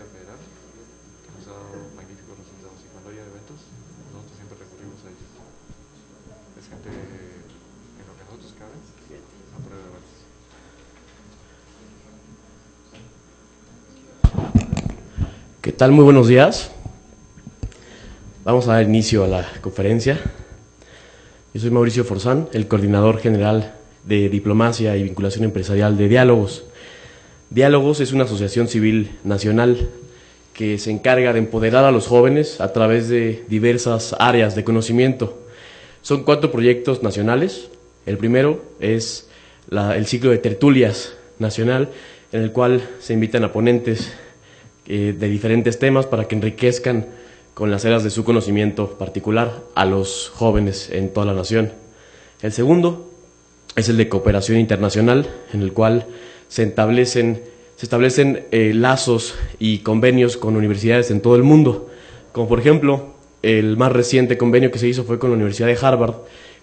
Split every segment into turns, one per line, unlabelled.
Universidad Federal, que nos ha dado magníficos resultados, y cuando haya eventos, nosotros siempre recurrimos a ellos. Es gente, en lo que nosotros cabe, a prueba de balas.
¿Qué tal? Muy buenos días. Vamos a dar inicio a la conferencia. Yo soy Mauricio Forzán, el coordinador general de Diplomacia y Vinculación Empresarial de Diálogos. Diálogos es una asociación civil nacional que se encarga de empoderar a los jóvenes a través de diversas áreas de conocimiento. Son 4 proyectos nacionales. El primero es el ciclo de tertulias nacional, en el cual se invitan a ponentes de diferentes temas para que enriquezcan con las eras de su conocimiento particular a los jóvenes en toda la nación. El segundo es el de cooperación internacional, en el cual se establecen lazos y convenios con universidades en todo el mundo, como por ejemplo el más reciente convenio que se hizo fue con la Universidad de Harvard,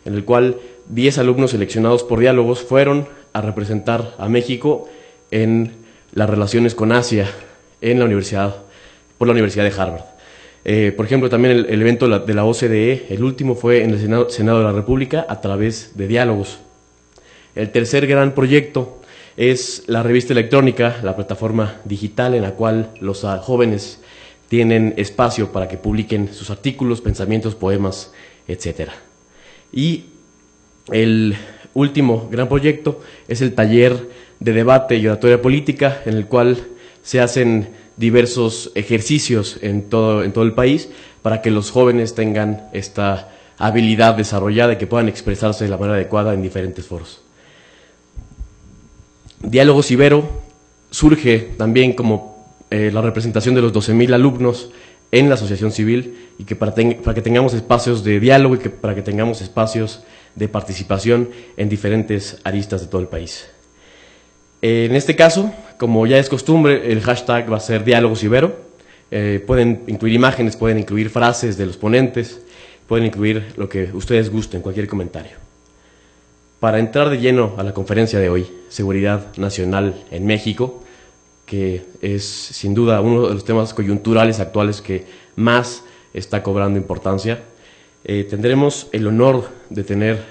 en el cual 10 alumnos seleccionados por Diálogos fueron a representar a México en las relaciones con Asia por la Universidad de Harvard. Por ejemplo, también el evento de la OCDE, el último fue en el Senado de la República a través de Diálogos. El tercer gran proyecto es la revista electrónica, la plataforma digital en la cual los jóvenes tienen espacio para que publiquen sus artículos, pensamientos, poemas, etc. Y el último gran proyecto es el taller de debate y oratoria política, en el cual se hacen diversos ejercicios en todo el país para que los jóvenes tengan esta habilidad desarrollada y que puedan expresarse de la manera adecuada en diferentes foros. Diálogos Ibero surge también como la representación de los 12,000 alumnos en la asociación civil y que para que tengamos espacios de diálogo y para que tengamos espacios de participación en diferentes aristas de todo el país. En este caso, como ya es costumbre, el hashtag va a ser Diálogos Ibero. Pueden incluir imágenes, pueden incluir frases de los ponentes, pueden incluir lo que ustedes gusten, cualquier comentario. Para entrar de lleno a la conferencia de hoy, Seguridad Nacional en México, que es sin duda uno de los temas coyunturales actuales que más está cobrando importancia, tendremos el honor de tener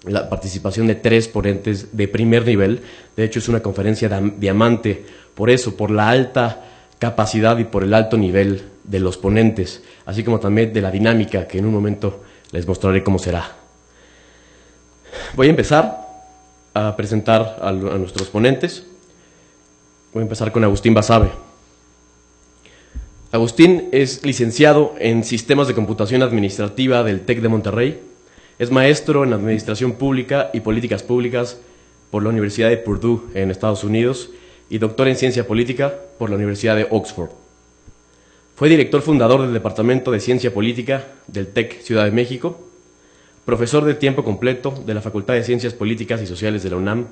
la participación de 3 ponentes de primer nivel. De hecho, es una conferencia diamante, por eso, por la alta capacidad y por el alto nivel de los ponentes, así como también de la dinámica, que en un momento les mostraré cómo será. Voy a empezar a presentar a nuestros ponentes. Voy a empezar con Agustín Basabe. Agustín es licenciado en Sistemas de Computación Administrativa del TEC de Monterrey. Es maestro en Administración Pública y Políticas Públicas por la Universidad de Purdue en Estados Unidos y doctor en Ciencia Política por la Universidad de Oxford. Fue director fundador del Departamento de Ciencia Política del TEC Ciudad de México, profesor de tiempo completo de la Facultad de Ciencias Políticas y Sociales de la UNAM,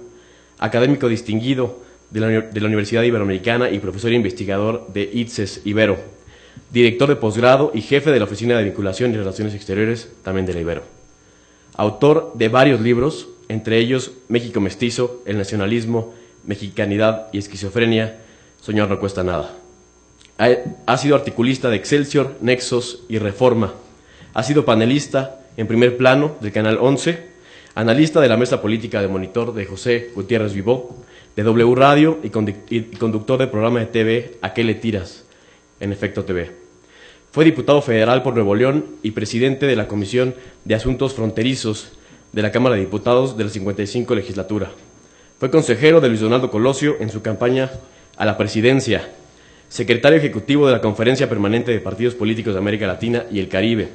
académico distinguido de la Universidad Iberoamericana y profesor investigador de ITSES Ibero, director de posgrado y jefe de la Oficina de Vinculación y Relaciones Exteriores, también de la Ibero. Autor de varios libros, entre ellos México Mestizo, El Nacionalismo, Mexicanidad y Esquizofrenia, Soñar no cuesta nada. Ha sido articulista de Excelsior, Nexos y Reforma. Ha sido panelista en Primer Plano del Canal 11, analista de la Mesa Política de Monitor de José Gutiérrez Vivó, de W Radio y conductor del programa de TV ¿A qué le tiras?, en Efecto TV. Fue diputado federal por Nuevo León y presidente de la Comisión de Asuntos Fronterizos de la Cámara de Diputados de la 55 legislatura. Fue consejero de Luis Donaldo Colosio en su campaña a la presidencia, secretario ejecutivo de la Conferencia Permanente de Partidos Políticos de América Latina y el Caribe.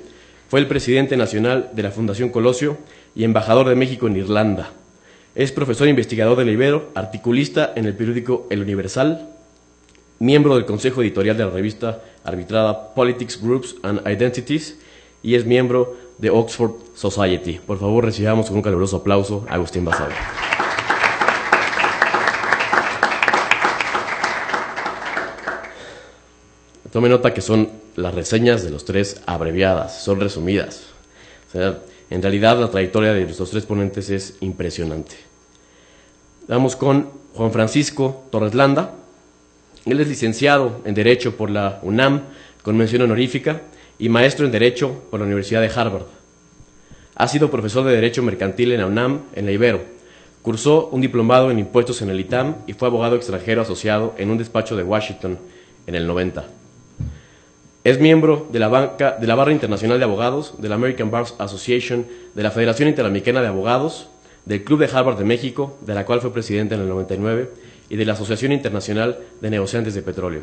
Fue el presidente nacional de la Fundación Colosio y embajador de México en Irlanda. Es profesor investigador de la Ibero, articulista en el periódico El Universal, miembro del consejo editorial de la revista arbitrada Politics, Groups and Identities y es miembro de Oxford Society. Por favor, recibamos con un caluroso aplauso a Agustín Basabe. Tome nota que son las reseñas de los 3 abreviadas, son resumidas. O sea, en realidad la trayectoria de nuestros 3 ponentes es impresionante. Vamos con Juan Francisco Torres Landa. Él es licenciado en Derecho por la UNAM, con mención honorífica, y maestro en Derecho por la Universidad de Harvard. Ha sido profesor de Derecho Mercantil en la UNAM, en la Ibero. Cursó un diplomado en Impuestos en el ITAM y fue abogado extranjero asociado en un despacho de Washington en el 90. Es miembro de la Barra Internacional de Abogados, de la American Bar Association, de la Federación Interamericana de Abogados, del Club de Harvard de México, de la cual fue presidente en el 99, y de la Asociación Internacional de Negociantes de Petróleo.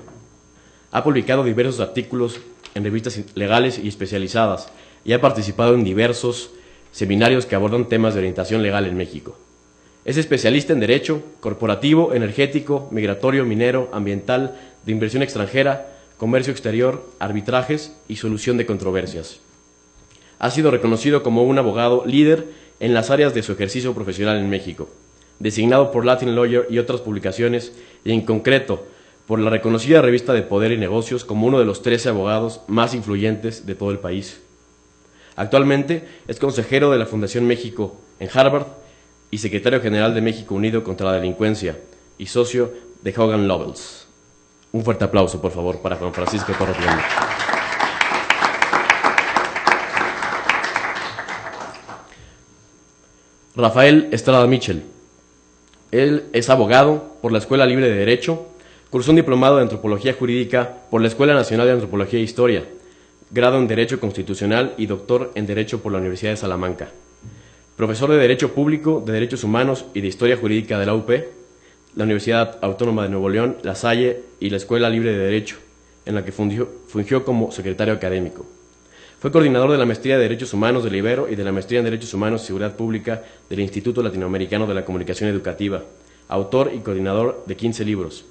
Ha publicado diversos artículos en revistas legales y especializadas y ha participado en diversos seminarios que abordan temas de orientación legal en México. Es especialista en Derecho corporativo, energético, migratorio, minero, ambiental, de inversión extranjera, comercio exterior, arbitrajes y solución de controversias. Ha sido reconocido como un abogado líder en las áreas de su ejercicio profesional en México, designado por Latin Lawyer y otras publicaciones, y en concreto por la reconocida revista de Poder y Negocios como uno de los 13 abogados más influyentes de todo el país. Actualmente es consejero de la Fundación México en Harvard y secretario general de México Unido contra la Delincuencia y socio de Hogan Lovells. Un fuerte aplauso, por favor, para Juan Francisco Torres Landa. Rafael Estrada Mitchell. Él es abogado por la Escuela Libre de Derecho, cursó un diplomado de Antropología Jurídica por la Escuela Nacional de Antropología e Historia, grado en Derecho Constitucional y doctor en Derecho por la Universidad de Salamanca. Profesor de Derecho Público, de Derechos Humanos y de Historia Jurídica de la UP, la Universidad Autónoma de Nuevo León, La Salle y la Escuela Libre de Derecho, en la que fungió como secretario académico. Fue coordinador de la Maestría de Derechos Humanos de la Ibero y de la Maestría en Derechos Humanos y Seguridad Pública del Instituto Latinoamericano de la Comunicación Educativa, autor y coordinador de 15 libros.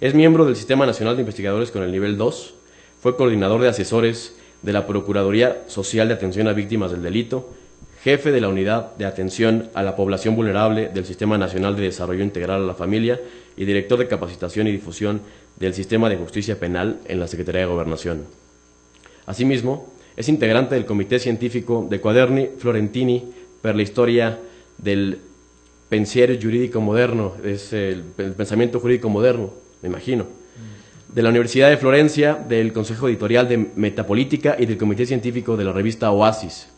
Es miembro del Sistema Nacional de Investigadores con el nivel 2, fue coordinador de asesores de la Procuraduría Social de Atención a Víctimas del Delito, jefe de la Unidad de Atención a la Población Vulnerable del Sistema Nacional de Desarrollo Integral a la Familia y director de Capacitación y Difusión del Sistema de Justicia Penal en la Secretaría de Gobernación. Asimismo, es integrante del Comité Científico de Quaderni Florentini per la Historia del Pensiero Giuridico Moderno, es el pensamiento jurídico moderno, me imagino, de la Universidad de Florencia, del Consejo Editorial de Metapolítica y del Comité Científico de la revista Oasis.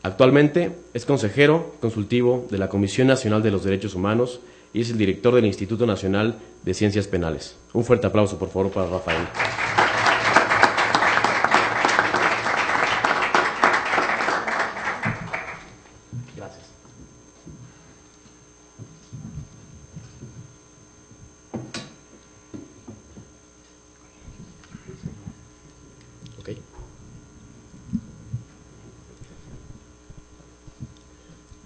Actualmente es consejero consultivo de la Comisión Nacional de los Derechos Humanos y es el director del Instituto Nacional de Ciencias Penales. Un fuerte aplauso, por favor, para Rafael. Gracias. Okay.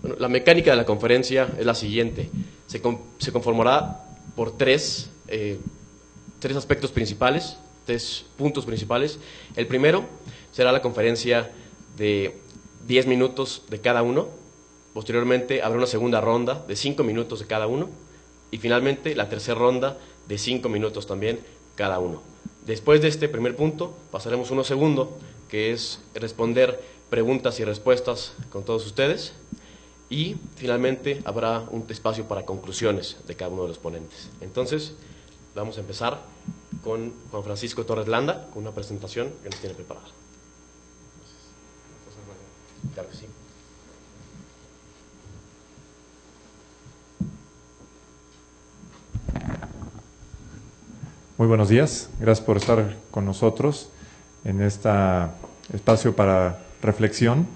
Bueno, la mecánica de la conferencia es la siguiente. Se conformará por tres aspectos principales, 3 puntos principales. El primero será la conferencia de 10 minutos de cada uno. Posteriormente habrá una segunda ronda de 5 minutos de cada uno. Y finalmente la tercera ronda de 5 minutos también cada uno. Después de este primer punto pasaremos a uno segundo, que es responder preguntas y respuestas con todos ustedes. Y finalmente habrá un espacio para conclusiones de cada uno de los ponentes. Entonces, vamos a empezar con Juan Francisco Torres Landa, con una presentación que nos tiene preparada. Claro que sí.
Muy buenos días, gracias por estar con nosotros en este espacio para reflexión.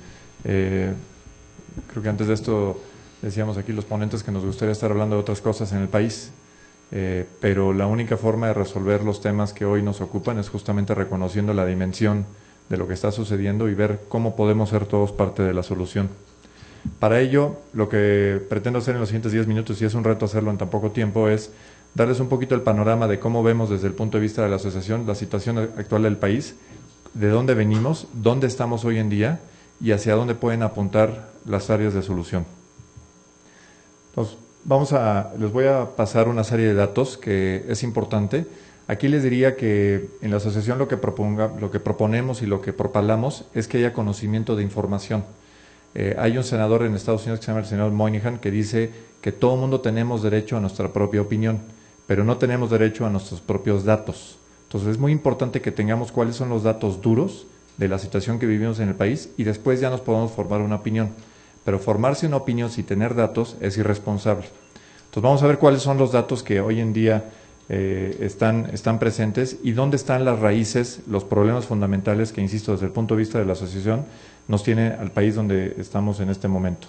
Creo que antes de esto decíamos aquí los ponentes que nos gustaría estar hablando de otras cosas en el país, pero la única forma de resolver los temas que hoy nos ocupan es justamente reconociendo la dimensión de lo que está sucediendo y ver cómo podemos ser todos parte de la solución. Para ello, lo que pretendo hacer en los siguientes 10 minutos, y es un reto hacerlo en tan poco tiempo, es darles un poquito el panorama de cómo vemos desde el punto de vista de la asociación la situación actual del país, de dónde venimos, dónde estamos hoy en día y hacia dónde pueden apuntar las áreas de solución. Entonces, les voy a pasar una serie de datos que es importante. Aquí les diría que en la asociación lo que proponemos y lo que propalamos es que haya conocimiento de información. Hay un senador en Estados Unidos que se llama el senador Moynihan que dice que todo mundo tenemos derecho a nuestra propia opinión, pero no tenemos derecho a nuestros propios datos. Entonces es muy importante que tengamos cuáles son los datos duros de la situación que vivimos en el país y después ya nos podemos formar una opinión. Pero formarse una opinión sin tener datos es irresponsable. Entonces vamos a ver cuáles son los datos que hoy en día están presentes y dónde están las raíces, los problemas fundamentales que, insisto, desde el punto de vista de la asociación, nos tiene al país donde estamos en este momento.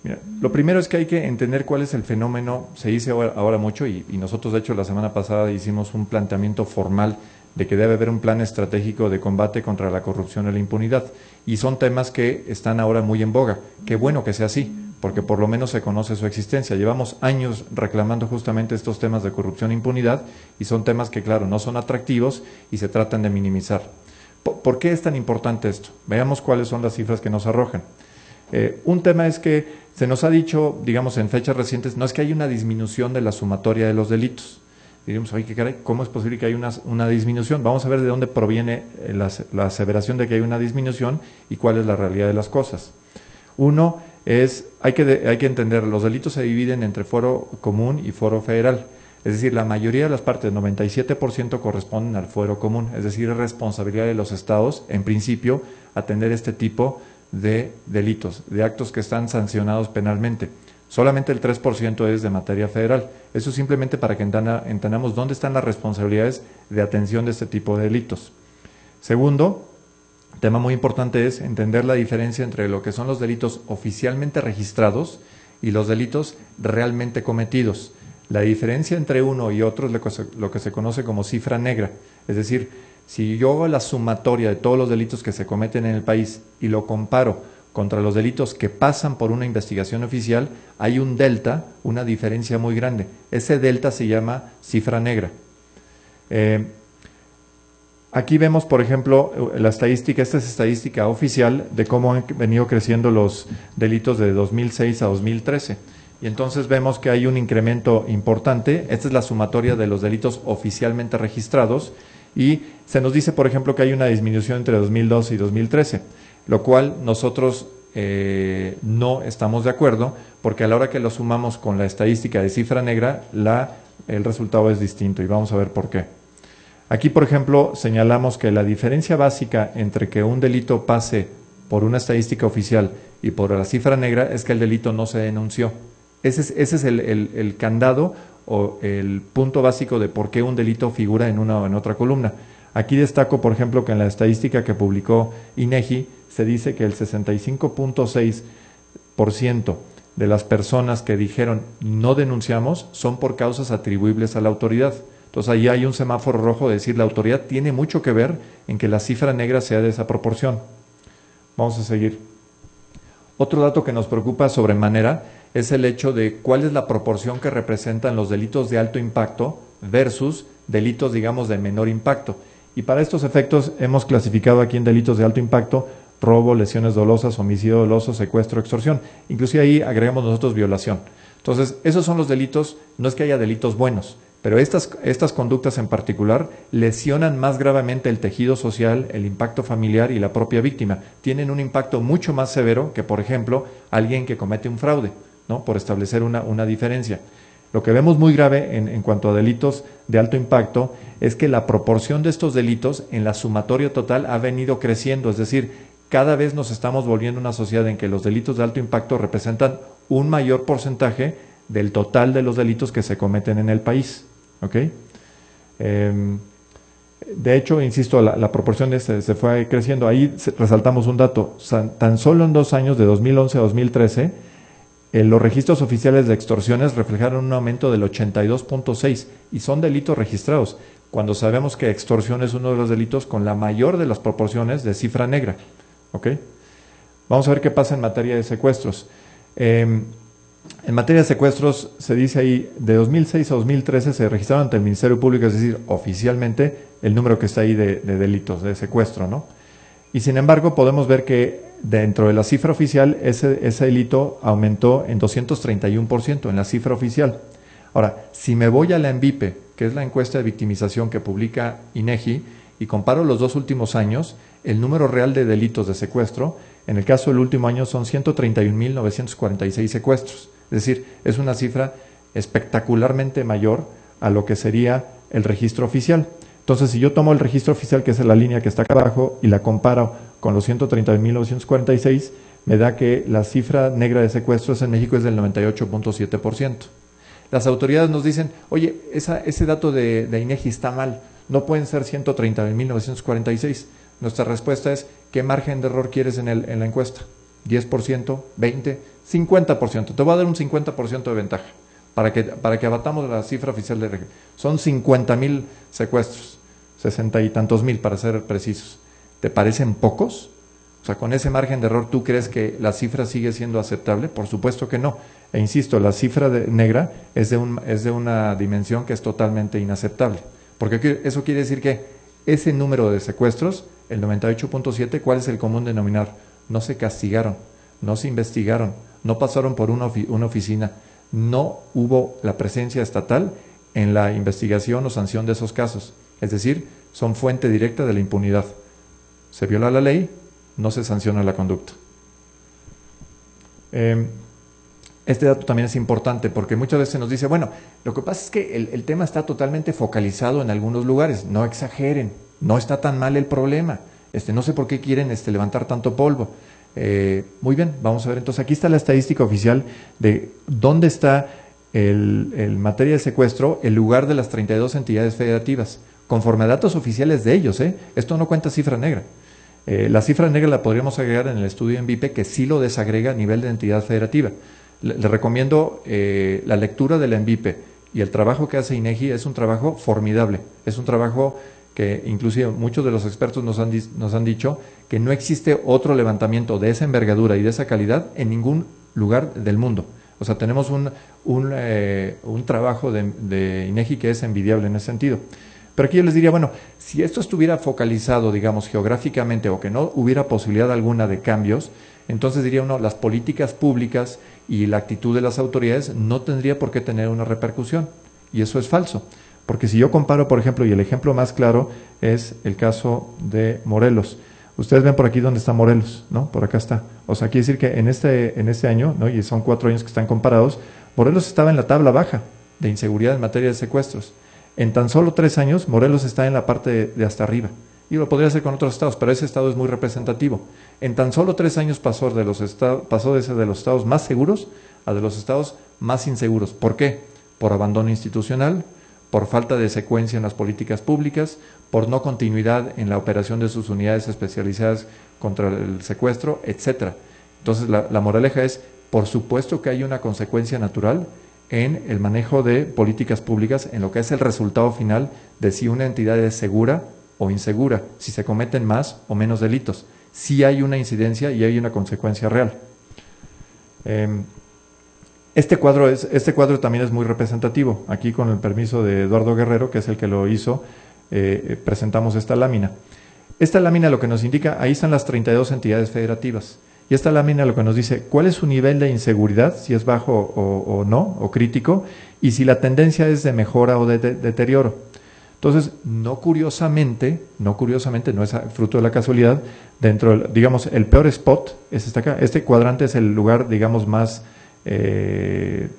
Mira, lo primero es que hay que entender cuál es el fenómeno. Se dice ahora mucho y nosotros, de hecho, la semana pasada hicimos un planteamiento formal de que debe haber un plan estratégico de combate contra la corrupción y la impunidad. Y son temas que están ahora muy en boga. Qué bueno que sea así, porque por lo menos se conoce su existencia. Llevamos años reclamando justamente estos temas de corrupción e impunidad y son temas que, claro, no son atractivos y se tratan de minimizar. ¿Por qué es tan importante esto? Veamos cuáles son las cifras que nos arrojan. Un tema es que se nos ha dicho, digamos, en fechas recientes, no es que hay una disminución de la sumatoria de los delitos. Diríamos, oye, ¿qué caray? ¿Cómo es posible que haya una disminución? Vamos a ver de dónde proviene la aseveración de que hay una disminución y cuál es la realidad de las cosas. Uno es, hay que entender, los delitos se dividen entre fuero común y fuero federal. Es decir, la mayoría de las partes, 97%, corresponden al fuero común. Es decir, es responsabilidad de los estados, en principio, atender este tipo de delitos, de actos que están sancionados penalmente. Solamente el 3% es de materia federal. Eso simplemente para que entendamos dónde están las responsabilidades de atención de este tipo de delitos. Segundo, tema muy importante es entender la diferencia entre lo que son los delitos oficialmente registrados y los delitos realmente cometidos. La diferencia entre uno y otro es lo que se conoce como cifra negra. Es decir, si yo hago la sumatoria de todos los delitos que se cometen en el país y lo comparo contra los delitos que pasan por una investigación oficial, hay un delta, una diferencia muy grande. Ese delta se llama cifra negra. Aquí vemos, por ejemplo, la estadística. Esta es estadística oficial de cómo han venido creciendo los delitos de 2006 a 2013. Y entonces vemos que hay un incremento importante. Esta es la sumatoria de los delitos oficialmente registrados y se nos dice, por ejemplo, que hay una disminución entre 2012 y 2013, lo cual nosotros no estamos de acuerdo, porque a la hora que lo sumamos con la estadística de cifra negra, el resultado es distinto y vamos a ver por qué. Aquí, por ejemplo, señalamos que la diferencia básica entre que un delito pase por una estadística oficial y por la cifra negra es que el delito no se denunció. Ese es el candado o el punto básico de por qué un delito figura en una o en otra columna. Aquí destaco, por ejemplo, que en la estadística que publicó INEGI se dice que el 65.6% de las personas que dijeron no denunciamos son por causas atribuibles a la autoridad. Entonces ahí hay un semáforo rojo de decir la autoridad tiene mucho que ver en que la cifra negra sea de esa proporción. Vamos a seguir. Otro dato que nos preocupa sobremanera es el hecho de cuál es la proporción que representan los delitos de alto impacto versus delitos, digamos, de menor impacto. Y para estos efectos hemos clasificado aquí en delitos de alto impacto robo, lesiones dolosas, homicidio doloso, secuestro, extorsión. Inclusive ahí agregamos nosotros violación. Entonces, esos son los delitos, no es que haya delitos buenos, pero estas conductas en particular lesionan más gravemente el tejido social, el impacto familiar y la propia víctima. Tienen un impacto mucho más severo que, por ejemplo, alguien que comete un fraude, ¿no? Por establecer una diferencia. Lo que vemos muy grave en cuanto a delitos de alto impacto es que la proporción de estos delitos en la sumatoria total ha venido creciendo, es decir, cada vez nos estamos volviendo una sociedad en que los delitos de alto impacto representan un mayor porcentaje del total de los delitos que se cometen en el país. ¿Okay? De hecho, insisto, la proporción se fue creciendo. Ahí resaltamos un dato. Tan solo en 2 años, de 2011 a 2013, los registros oficiales de extorsiones reflejaron un aumento del 82.6% y son delitos registrados, cuando sabemos que extorsión es uno de los delitos con la mayor de las proporciones de cifra negra. ¿Okay? Vamos a ver qué pasa en materia de secuestros. En materia de secuestros se dice ahí, de 2006 a 2013 se registraron ante el Ministerio Público, es decir, oficialmente, el número que está ahí de delitos, de secuestro, ¿no? Y sin embargo podemos ver que dentro de la cifra oficial ese delito aumentó en 231% en la cifra oficial. Ahora, si me voy a la ENVIPE, que es la encuesta de victimización que publica INEGI, y comparo los 2 últimos años, el número real de delitos de secuestro, en el caso del último año son 131.946 secuestros. Es decir, es una cifra espectacularmente mayor a lo que sería el registro oficial. Entonces, si yo tomo el registro oficial, que es la línea que está acá abajo, y la comparo con los 130.946, me da que la cifra negra de secuestros en México es del 98.7%. Las autoridades nos dicen, oye, ese dato de INEGI está mal, no pueden ser 130.946. Nuestra respuesta es, ¿qué margen de error quieres en la encuesta? ¿10%? ¿20%? ¿50%? Te voy a dar un 50% de ventaja para que abatamos la cifra oficial de registro. Son 50,000 secuestros, 60 y tantos mil para ser precisos. ¿Te parecen pocos? O sea, con ese margen de error, ¿tú crees que la cifra sigue siendo aceptable? Por supuesto que no. E insisto, la cifra negra es de una dimensión que es totalmente inaceptable. Porque eso quiere decir que ese número de secuestros, el 98.7, ¿cuál es el común denominador? No se castigaron, no se investigaron, no pasaron por una oficina, no hubo la presencia estatal en la investigación o sanción de esos casos. Es decir, son fuente directa de la impunidad. Se viola la ley, no se sanciona la conducta. Este dato también es importante porque muchas veces nos dice, bueno, lo que pasa es que el tema está totalmente focalizado en algunos lugares, no exageren, no está tan mal el problema, no sé por qué quieren levantar tanto polvo. Muy bien, vamos a ver, entonces aquí está la estadística oficial de dónde está en materia de secuestro el lugar de las 32 entidades federativas, conforme a datos oficiales de ellos, esto no cuenta cifra negra. La cifra negra la podríamos agregar en el estudio ENVIPE, que sí lo desagrega a nivel de entidad federativa. Le recomiendo la lectura de la ENVIPE y el trabajo que hace INEGI es un trabajo formidable, es un trabajo que inclusive muchos de los expertos nos han dicho que no existe otro levantamiento de esa envergadura y de esa calidad en ningún lugar del mundo. O sea, tenemos un trabajo de INEGI que es envidiable en ese sentido. Pero aquí yo les diría, bueno, si esto estuviera focalizado, digamos, geográficamente o que no hubiera posibilidad alguna de cambios, entonces diría uno, las políticas públicas y la actitud de las autoridades no tendría por qué tener una repercusión. Y eso es falso. Porque si yo comparo, por ejemplo, y el ejemplo más claro es el caso de Morelos. Ustedes ven por aquí dónde está Morelos, ¿no? Por acá está. O sea, quiere decir que en este año, ¿no? Y son 4 años que están comparados, Morelos estaba en la tabla baja de inseguridad en materia de secuestros. En tan solo 3 años, Morelos está en la parte de hasta arriba. Y lo podría hacer con otros estados, pero ese estado es muy representativo. En tan solo 3 años pasó de los estados más seguros a de los estados más inseguros. ¿Por qué? Por abandono institucional, por falta de secuencia en las políticas públicas, por no continuidad en la operación de sus unidades especializadas contra el secuestro, etcétera. Entonces, la moraleja es, por supuesto que hay una consecuencia natural en el manejo de políticas públicas, en lo que es el resultado final de si una entidad es segura o insegura, si se cometen más o menos delitos. Sí hay una incidencia y hay una consecuencia real. Este cuadro también es muy representativo. Aquí, con el permiso de Eduardo Guerrero, que es el que lo hizo, presentamos esta lámina. Esta lámina lo que nos indica, ahí están las 32 entidades federativas. Y esta lámina lo que nos dice, cuál es su nivel de inseguridad, si es bajo o no, o crítico, y si la tendencia es de mejora o de deterioro. Entonces, no curiosamente, no es fruto de la casualidad, digamos, el peor spot es este acá. Este cuadrante es el lugar, digamos, más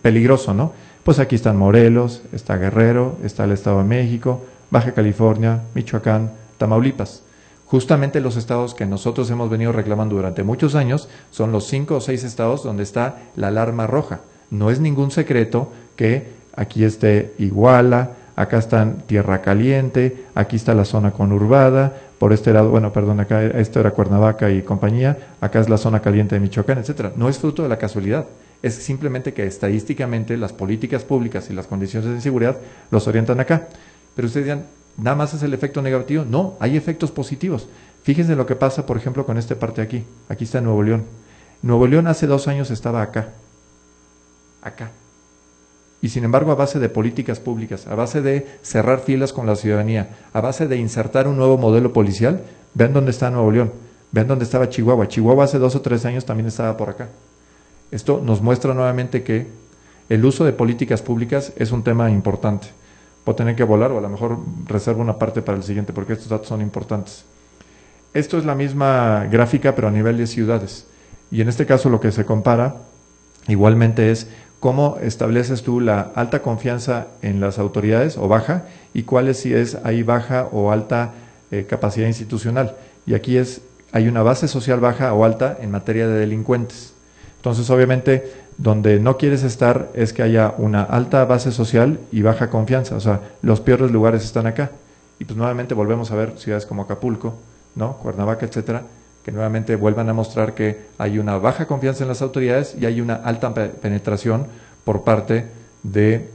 peligroso, ¿no? Pues aquí están Morelos, está Guerrero, está el Estado de México, Baja California, Michoacán, Tamaulipas. Justamente los estados que nosotros hemos venido reclamando durante muchos años son los 5 o 6 estados donde está la alarma roja. No es ningún secreto que aquí esté Iguala, acá está Tierra Caliente, aquí está la zona conurbada, por este lado, acá esto era Cuernavaca y compañía, acá es la zona caliente de Michoacán, etcétera. No es fruto de la casualidad, es simplemente que estadísticamente las políticas públicas y las condiciones de inseguridad los orientan acá. Pero ustedes dirán, ¿nada más es el efecto negativo? No, hay efectos positivos. Fíjense lo que pasa, por ejemplo, con esta parte de aquí. Aquí está Nuevo León. Nuevo León hace 2 años estaba acá. Y sin embargo, a base de políticas públicas, a base de cerrar filas con la ciudadanía, a base de insertar un nuevo modelo policial, vean dónde está Nuevo León, vean dónde estaba Chihuahua. Chihuahua hace 2 o 3 años también estaba por acá. Esto nos muestra nuevamente que el uso de políticas públicas es un tema importante. Puedo tener que volar, o a lo mejor reservo una parte para el siguiente, porque estos datos son importantes. Esto es la misma gráfica, pero a nivel de ciudades. Y en este caso lo que se compara igualmente es ¿cómo estableces tú la alta confianza en las autoridades o baja? Y cuál es, si es ahí baja o alta capacidad institucional. Y aquí hay una base social baja o alta en materia de delincuentes. Entonces, obviamente, donde no quieres estar es que haya una alta base social y baja confianza. O sea, los peores lugares están acá. Y pues nuevamente volvemos a ver ciudades como Acapulco, ¿no? Cuernavaca, etcétera, que nuevamente vuelvan a mostrar que hay una baja confianza en las autoridades y hay una alta penetración por parte de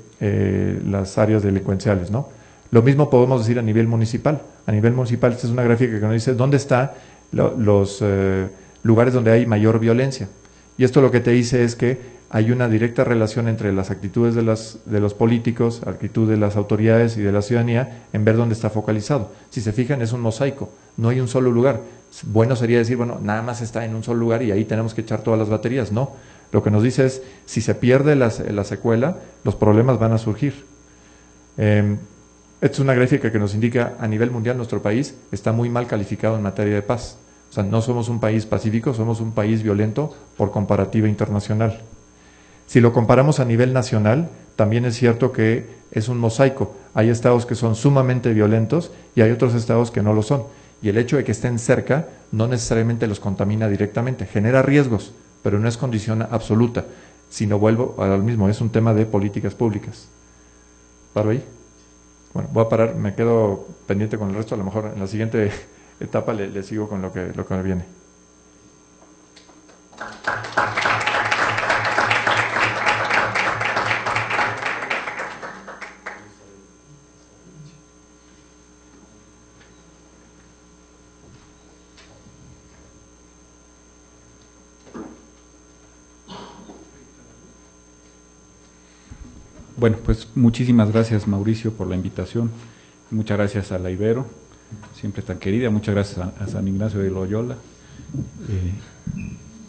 las áreas delincuenciales, ¿no? Lo mismo podemos decir a nivel municipal. A nivel municipal, esta es una gráfica que nos dice dónde están los lugares donde hay mayor violencia. Y esto lo que te dice es que hay una directa relación entre las actitudes de los políticos, actitud de las autoridades y de la ciudadanía en ver dónde está focalizado. Si se fijan, es un mosaico, no hay un solo lugar. Bueno sería decir, bueno, nada más está en un solo lugar y ahí tenemos que echar todas las baterías. No, lo que nos dice es, si se pierde la secuela, los problemas van a surgir. Esta es una gráfica que nos indica a nivel mundial nuestro país está muy mal calificado en materia de paz. O sea, no somos un país pacífico, somos un país violento por comparativa internacional. Si lo comparamos a nivel nacional, también es cierto que es un mosaico. Hay estados que son sumamente violentos y hay otros estados que no lo son. Y el hecho de que estén cerca no necesariamente los contamina directamente. Genera riesgos, pero no es condición absoluta. Si no vuelvo al mismo, es un tema de políticas públicas. ¿Paro ahí? Bueno, voy a parar, me quedo pendiente con el resto. A lo mejor en la siguiente etapa le sigo con lo que me viene.
Bueno, pues muchísimas gracias, Mauricio, por la invitación. Muchas gracias a la Ibero, siempre tan querida. Muchas gracias a San Ignacio de Loyola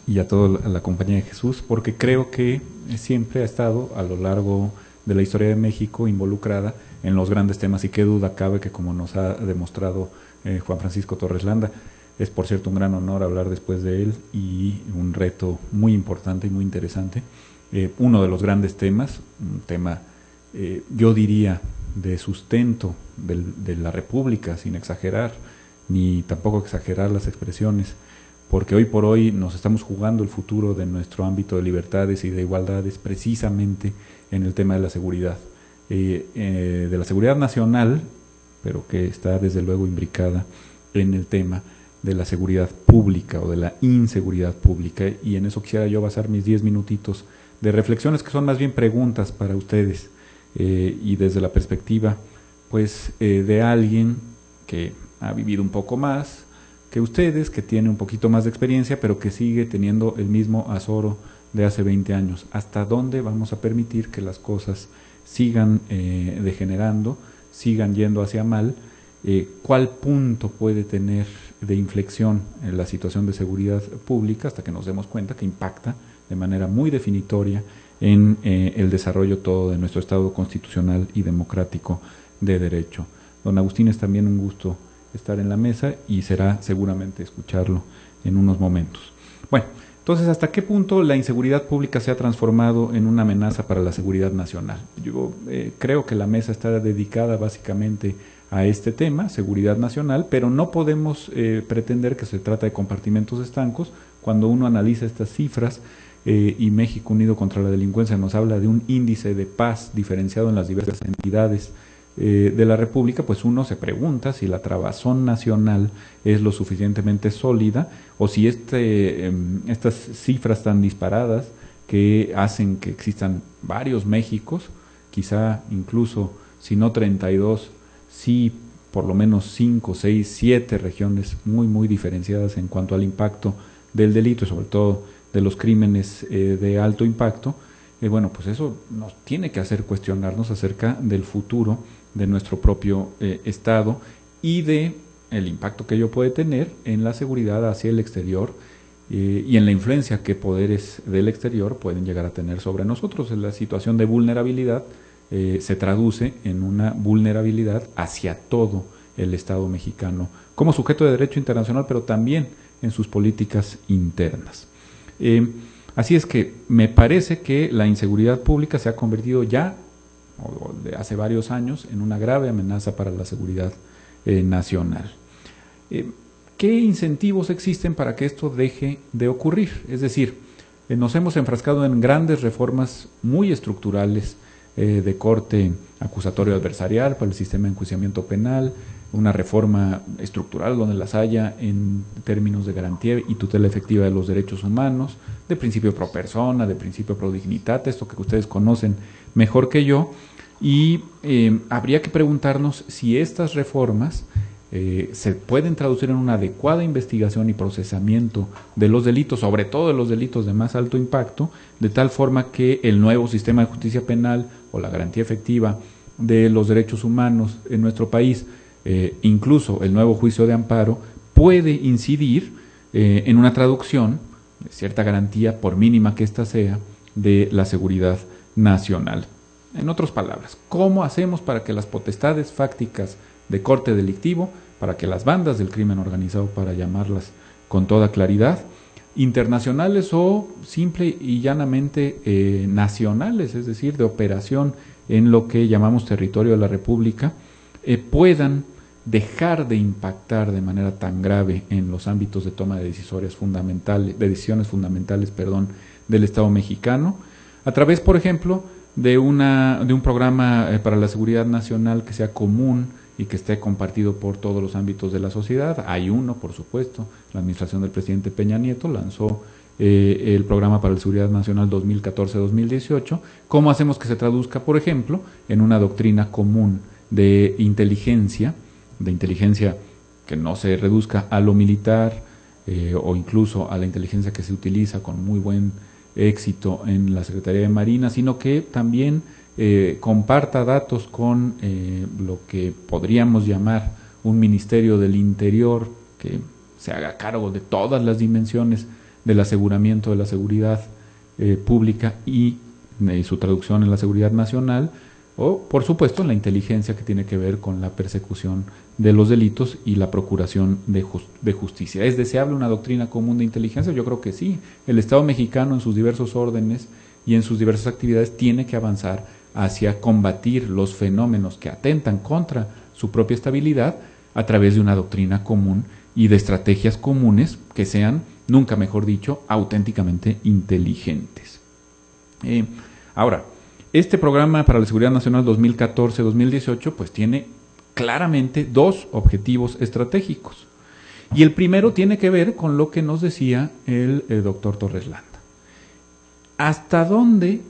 y a toda la Compañía de Jesús, porque creo que siempre ha estado a lo largo de la historia de México involucrada en los grandes temas, y qué duda cabe que, como nos ha demostrado Juan Francisco Torres Landa, es por cierto un gran honor hablar después de él y un reto muy importante y muy interesante. Uno de los grandes temas, un tema yo diría de sustento de la República, sin exagerar, ni tampoco exagerar las expresiones, porque hoy por hoy nos estamos jugando el futuro de nuestro ámbito de libertades y de igualdades precisamente en el tema de la seguridad, de la seguridad nacional, pero que está desde luego imbricada en el tema de la seguridad pública o de la inseguridad pública, y en eso quisiera yo basar mis 10 minutitos de reflexiones que son más bien preguntas para ustedes, y desde la perspectiva pues de alguien que ha vivido un poco más que ustedes, que tiene un poquito más de experiencia, pero que sigue teniendo el mismo azoro de hace 20 años. ¿Hasta dónde vamos a permitir que las cosas sigan degenerando, sigan yendo hacia mal? ¿Cuál punto puede tener de inflexión en la situación de seguridad pública hasta que nos demos cuenta que impacta de manera muy definitoria en el desarrollo todo de nuestro Estado constitucional y democrático de derecho? Don Agustín, es también un gusto estar en la mesa y será seguramente escucharlo en unos momentos. Bueno, entonces, ¿hasta qué punto la inseguridad pública se ha transformado en una amenaza para la seguridad nacional? Yo creo que la mesa está dedicada básicamente a este tema, seguridad nacional, pero no podemos pretender que se trata de compartimentos estancos. Cuando uno analiza estas cifras, y México Unido contra la Delincuencia nos habla de un índice de paz diferenciado en las diversas entidades de la República, pues uno se pregunta si la trabazón nacional es lo suficientemente sólida, o si estas cifras tan disparadas que hacen que existan varios Méxicos, quizá incluso, si no 32, sí por lo menos 5, 6, 7 regiones muy, muy diferenciadas en cuanto al impacto del delito y sobre todo de los crímenes de alto impacto. Bueno, pues eso nos tiene que hacer cuestionarnos acerca del futuro de nuestro propio Estado y de el impacto que ello puede tener en la seguridad hacia el exterior y en la influencia que poderes del exterior pueden llegar a tener sobre nosotros. La situación de vulnerabilidad se traduce en una vulnerabilidad hacia todo el Estado mexicano como sujeto de derecho internacional, pero también en sus políticas internas. Así es que me parece que la inseguridad pública se ha convertido ya, o de hace varios años, en una grave amenaza para la seguridad nacional. ¿Qué incentivos existen para que esto deje de ocurrir? Es decir, nos hemos enfrascado en grandes reformas muy estructurales de corte acusatorio adversarial para el sistema de enjuiciamiento penal, una reforma estructural donde las haya en términos de garantía y tutela efectiva de los derechos humanos, de principio pro persona, de principio pro dignitate, esto que ustedes conocen mejor que yo, y habría que preguntarnos si estas reformas se pueden traducir en una adecuada investigación y procesamiento de los delitos, sobre todo de los delitos de más alto impacto, de tal forma que el nuevo sistema de justicia penal o la garantía efectiva de los derechos humanos en nuestro país, incluso el nuevo juicio de amparo, puede incidir en una traducción de cierta garantía, por mínima que ésta sea, de la seguridad nacional. En otras palabras, ¿cómo hacemos para que las potestades fácticas de corte delictivo, para que las bandas del crimen organizado, para llamarlas con toda claridad, internacionales o simple y llanamente nacionales, es decir, de operación en lo que llamamos territorio de la República, puedan dejar de impactar de manera tan grave en los ámbitos de toma de decisiones fundamentales, del Estado mexicano, a través, por ejemplo, de un programa para la seguridad nacional que sea común y que esté compartido por todos los ámbitos de la sociedad. Hay uno, por supuesto, la administración del presidente Peña Nieto lanzó el programa para la seguridad nacional 2014-2018. ¿Cómo hacemos que se traduzca, por ejemplo, en una doctrina común de inteligencia que no se reduzca a lo militar o incluso a la inteligencia que se utiliza con muy buen éxito en la Secretaría de Marina, sino que también comparta datos con lo que podríamos llamar un Ministerio del Interior que se haga cargo de todas las dimensiones del aseguramiento de la seguridad pública y su traducción en la seguridad nacional, o por supuesto en la inteligencia que tiene que ver con la persecución de los delitos y la procuración de justicia. ¿Es deseable una doctrina común de inteligencia? Yo creo que sí. El Estado mexicano en sus diversos órdenes y en sus diversas actividades tiene que avanzar hacia combatir los fenómenos que atentan contra su propia estabilidad a través de una doctrina común y de estrategias comunes que sean, nunca mejor dicho, auténticamente inteligentes. Ahora, este programa para la seguridad nacional 2014-2018 pues tiene claramente dos objetivos estratégicos. Y el primero tiene que ver con lo que nos decía el doctor Torres Landa. ¿Hasta dónde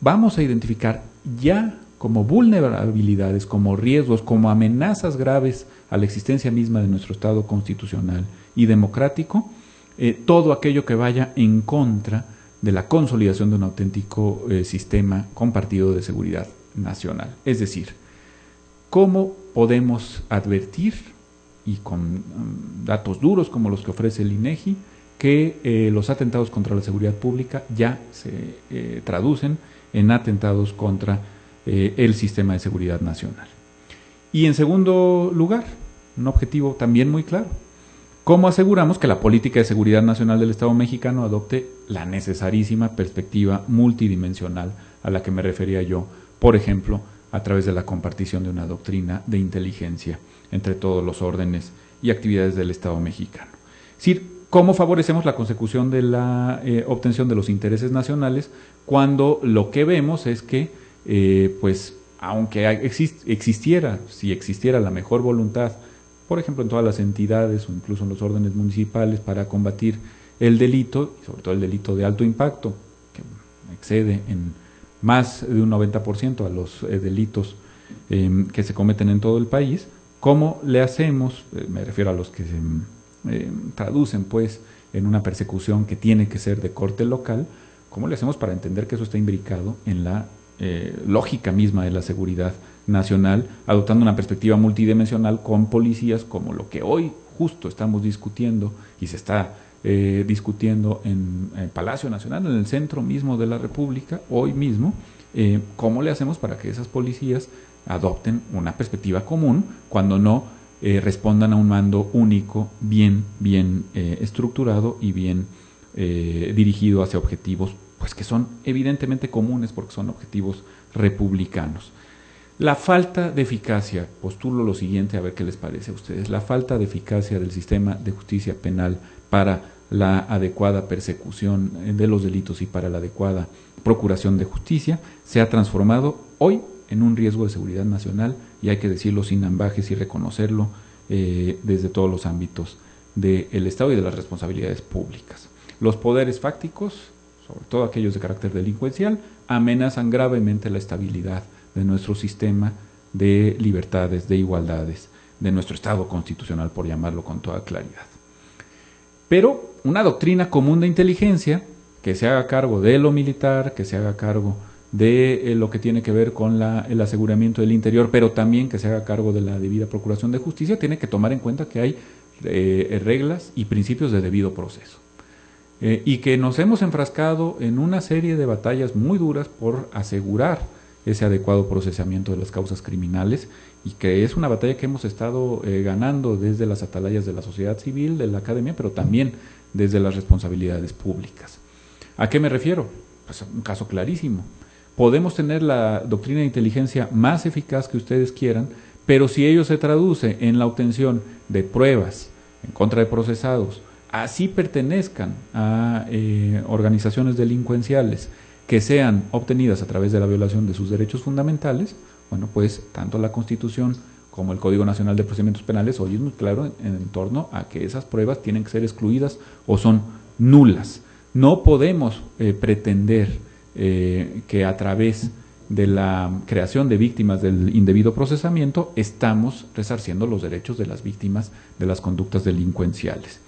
vamos a identificar ya como vulnerabilidades, como riesgos, como amenazas graves a la existencia misma de nuestro Estado constitucional y democrático, todo aquello que vaya en contra de la consolidación de un auténtico sistema compartido de seguridad nacional? Es decir, ¿cómo podemos advertir, y con datos duros como los que ofrece el INEGI, que los atentados contra la seguridad pública ya se traducen en atentados contra el sistema de seguridad nacional? Y en segundo lugar, un objetivo también muy claro: ¿cómo aseguramos que la política de seguridad nacional del Estado mexicano adopte la necesarísima perspectiva multidimensional a la que me refería yo, por ejemplo, a través de la compartición de una doctrina de inteligencia entre todos los órdenes y actividades del Estado mexicano? Es decir, ¿cómo favorecemos la consecución de la obtención de los intereses nacionales cuando lo que vemos es que, pues, aunque existiera la mejor voluntad, por ejemplo, en todas las entidades o incluso en los órdenes municipales para combatir el delito, y sobre todo el delito de alto impacto, que excede en más de un 90% a los delitos que se cometen en todo el país? ¿Cómo le hacemos? Me refiero a los que se traducen pues en una persecución que tiene que ser de corte local. ¿Cómo le hacemos para entender que eso está imbricado en la lógica misma de la seguridad nacional, adoptando una perspectiva multidimensional con policías como lo que hoy justo estamos discutiendo y se está discutiendo en el Palacio Nacional, en el centro mismo de la República, hoy mismo? ¿Cómo le hacemos para que esas policías adopten una perspectiva común cuando no respondan a un mando único bien estructurado y bien dirigido hacia objetivos pues que son evidentemente comunes porque son objetivos republicanos. La falta de eficacia, postulo lo siguiente a ver qué les parece a ustedes, la falta de eficacia del sistema de justicia penal para la adecuada persecución de los delitos y para la adecuada procuración de justicia se ha transformado hoy en un riesgo de seguridad nacional y hay que decirlo sin ambajes y reconocerlo desde todos los ámbitos del Estado y de las responsabilidades públicas. Los poderes fácticos, sobre todo aquellos de carácter delincuencial, amenazan gravemente la estabilidad de nuestro sistema de libertades, de igualdades, de nuestro Estado constitucional, por llamarlo con toda claridad. Pero una doctrina común de inteligencia que se haga cargo de lo militar, que se haga cargo de lo que tiene que ver con el aseguramiento del interior, pero también que se haga cargo de la debida procuración de justicia, tiene que tomar en cuenta que hay reglas y principios de debido proceso. Y que nos hemos enfrascado en una serie de batallas muy duras por asegurar ese adecuado procesamiento de las causas criminales y que es una batalla que hemos estado ganando desde las atalayas de la sociedad civil, de la academia, pero también desde las responsabilidades públicas. ¿A qué me refiero? Pues un caso clarísimo. Podemos tener la doctrina de inteligencia más eficaz que ustedes quieran, pero si ello se traduce en la obtención de pruebas en contra de procesados, así pertenezcan a organizaciones delincuenciales que sean obtenidas a través de la violación de sus derechos fundamentales, bueno, pues tanto la Constitución como el Código Nacional de Procedimientos Penales hoy es muy claro en torno a que esas pruebas tienen que ser excluidas o son nulas. No podemos pretender que a través de la creación de víctimas del indebido procesamiento estamos resarciendo los derechos de las víctimas de las conductas delincuenciales.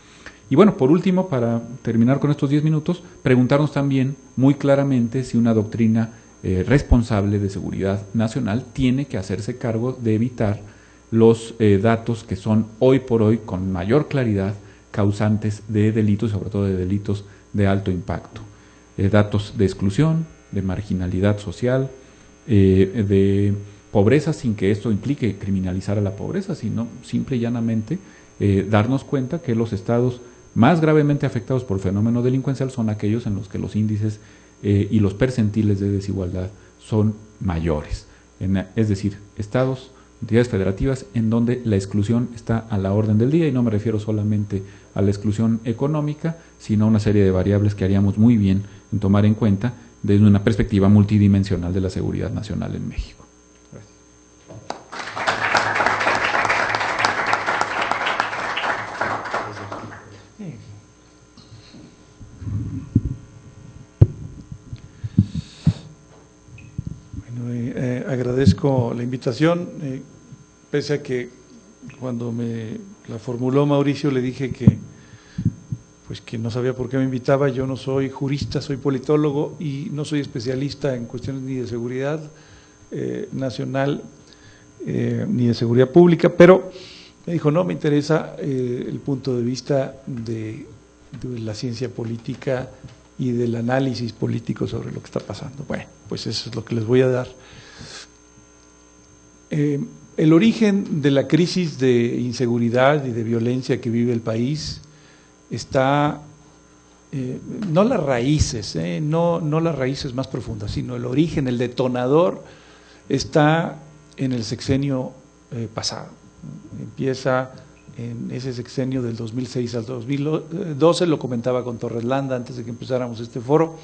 Y bueno, por último, para terminar con estos 10 minutos, preguntarnos también muy claramente si una doctrina responsable de seguridad nacional tiene que hacerse cargo de evitar los datos que son hoy por hoy con mayor claridad causantes de delitos, sobre todo de delitos de alto impacto. Datos de exclusión, de marginalidad social, de pobreza, sin que esto implique criminalizar a la pobreza, sino simple y llanamente darnos cuenta que los estados más gravemente afectados por el fenómeno delincuencial son aquellos en los que los índices y los percentiles de desigualdad son mayores. Es decir, estados, entidades federativas en donde la exclusión está a la orden del día, y no me refiero solamente a la exclusión económica, sino a una serie de variables que haríamos muy bien en tomar en cuenta desde una perspectiva multidimensional de la seguridad nacional en México.
Agradezco la invitación, pese a que cuando me la formuló Mauricio le dije que no sabía por qué me invitaba. Yo no soy jurista, soy politólogo y no soy especialista en cuestiones ni de seguridad nacional ni de seguridad pública, pero me dijo, no, me interesa el punto de vista de la ciencia política y del análisis político sobre lo que está pasando. Bueno, pues eso es lo que les voy a dar. El origen de la crisis de inseguridad y de violencia que vive el país está, no las raíces, no las raíces más profundas, sino el origen, el detonador, está en el sexenio pasado. Empieza en ese sexenio del 2006 al 2012, lo comentaba con Torres Landa antes de que empezáramos este foro,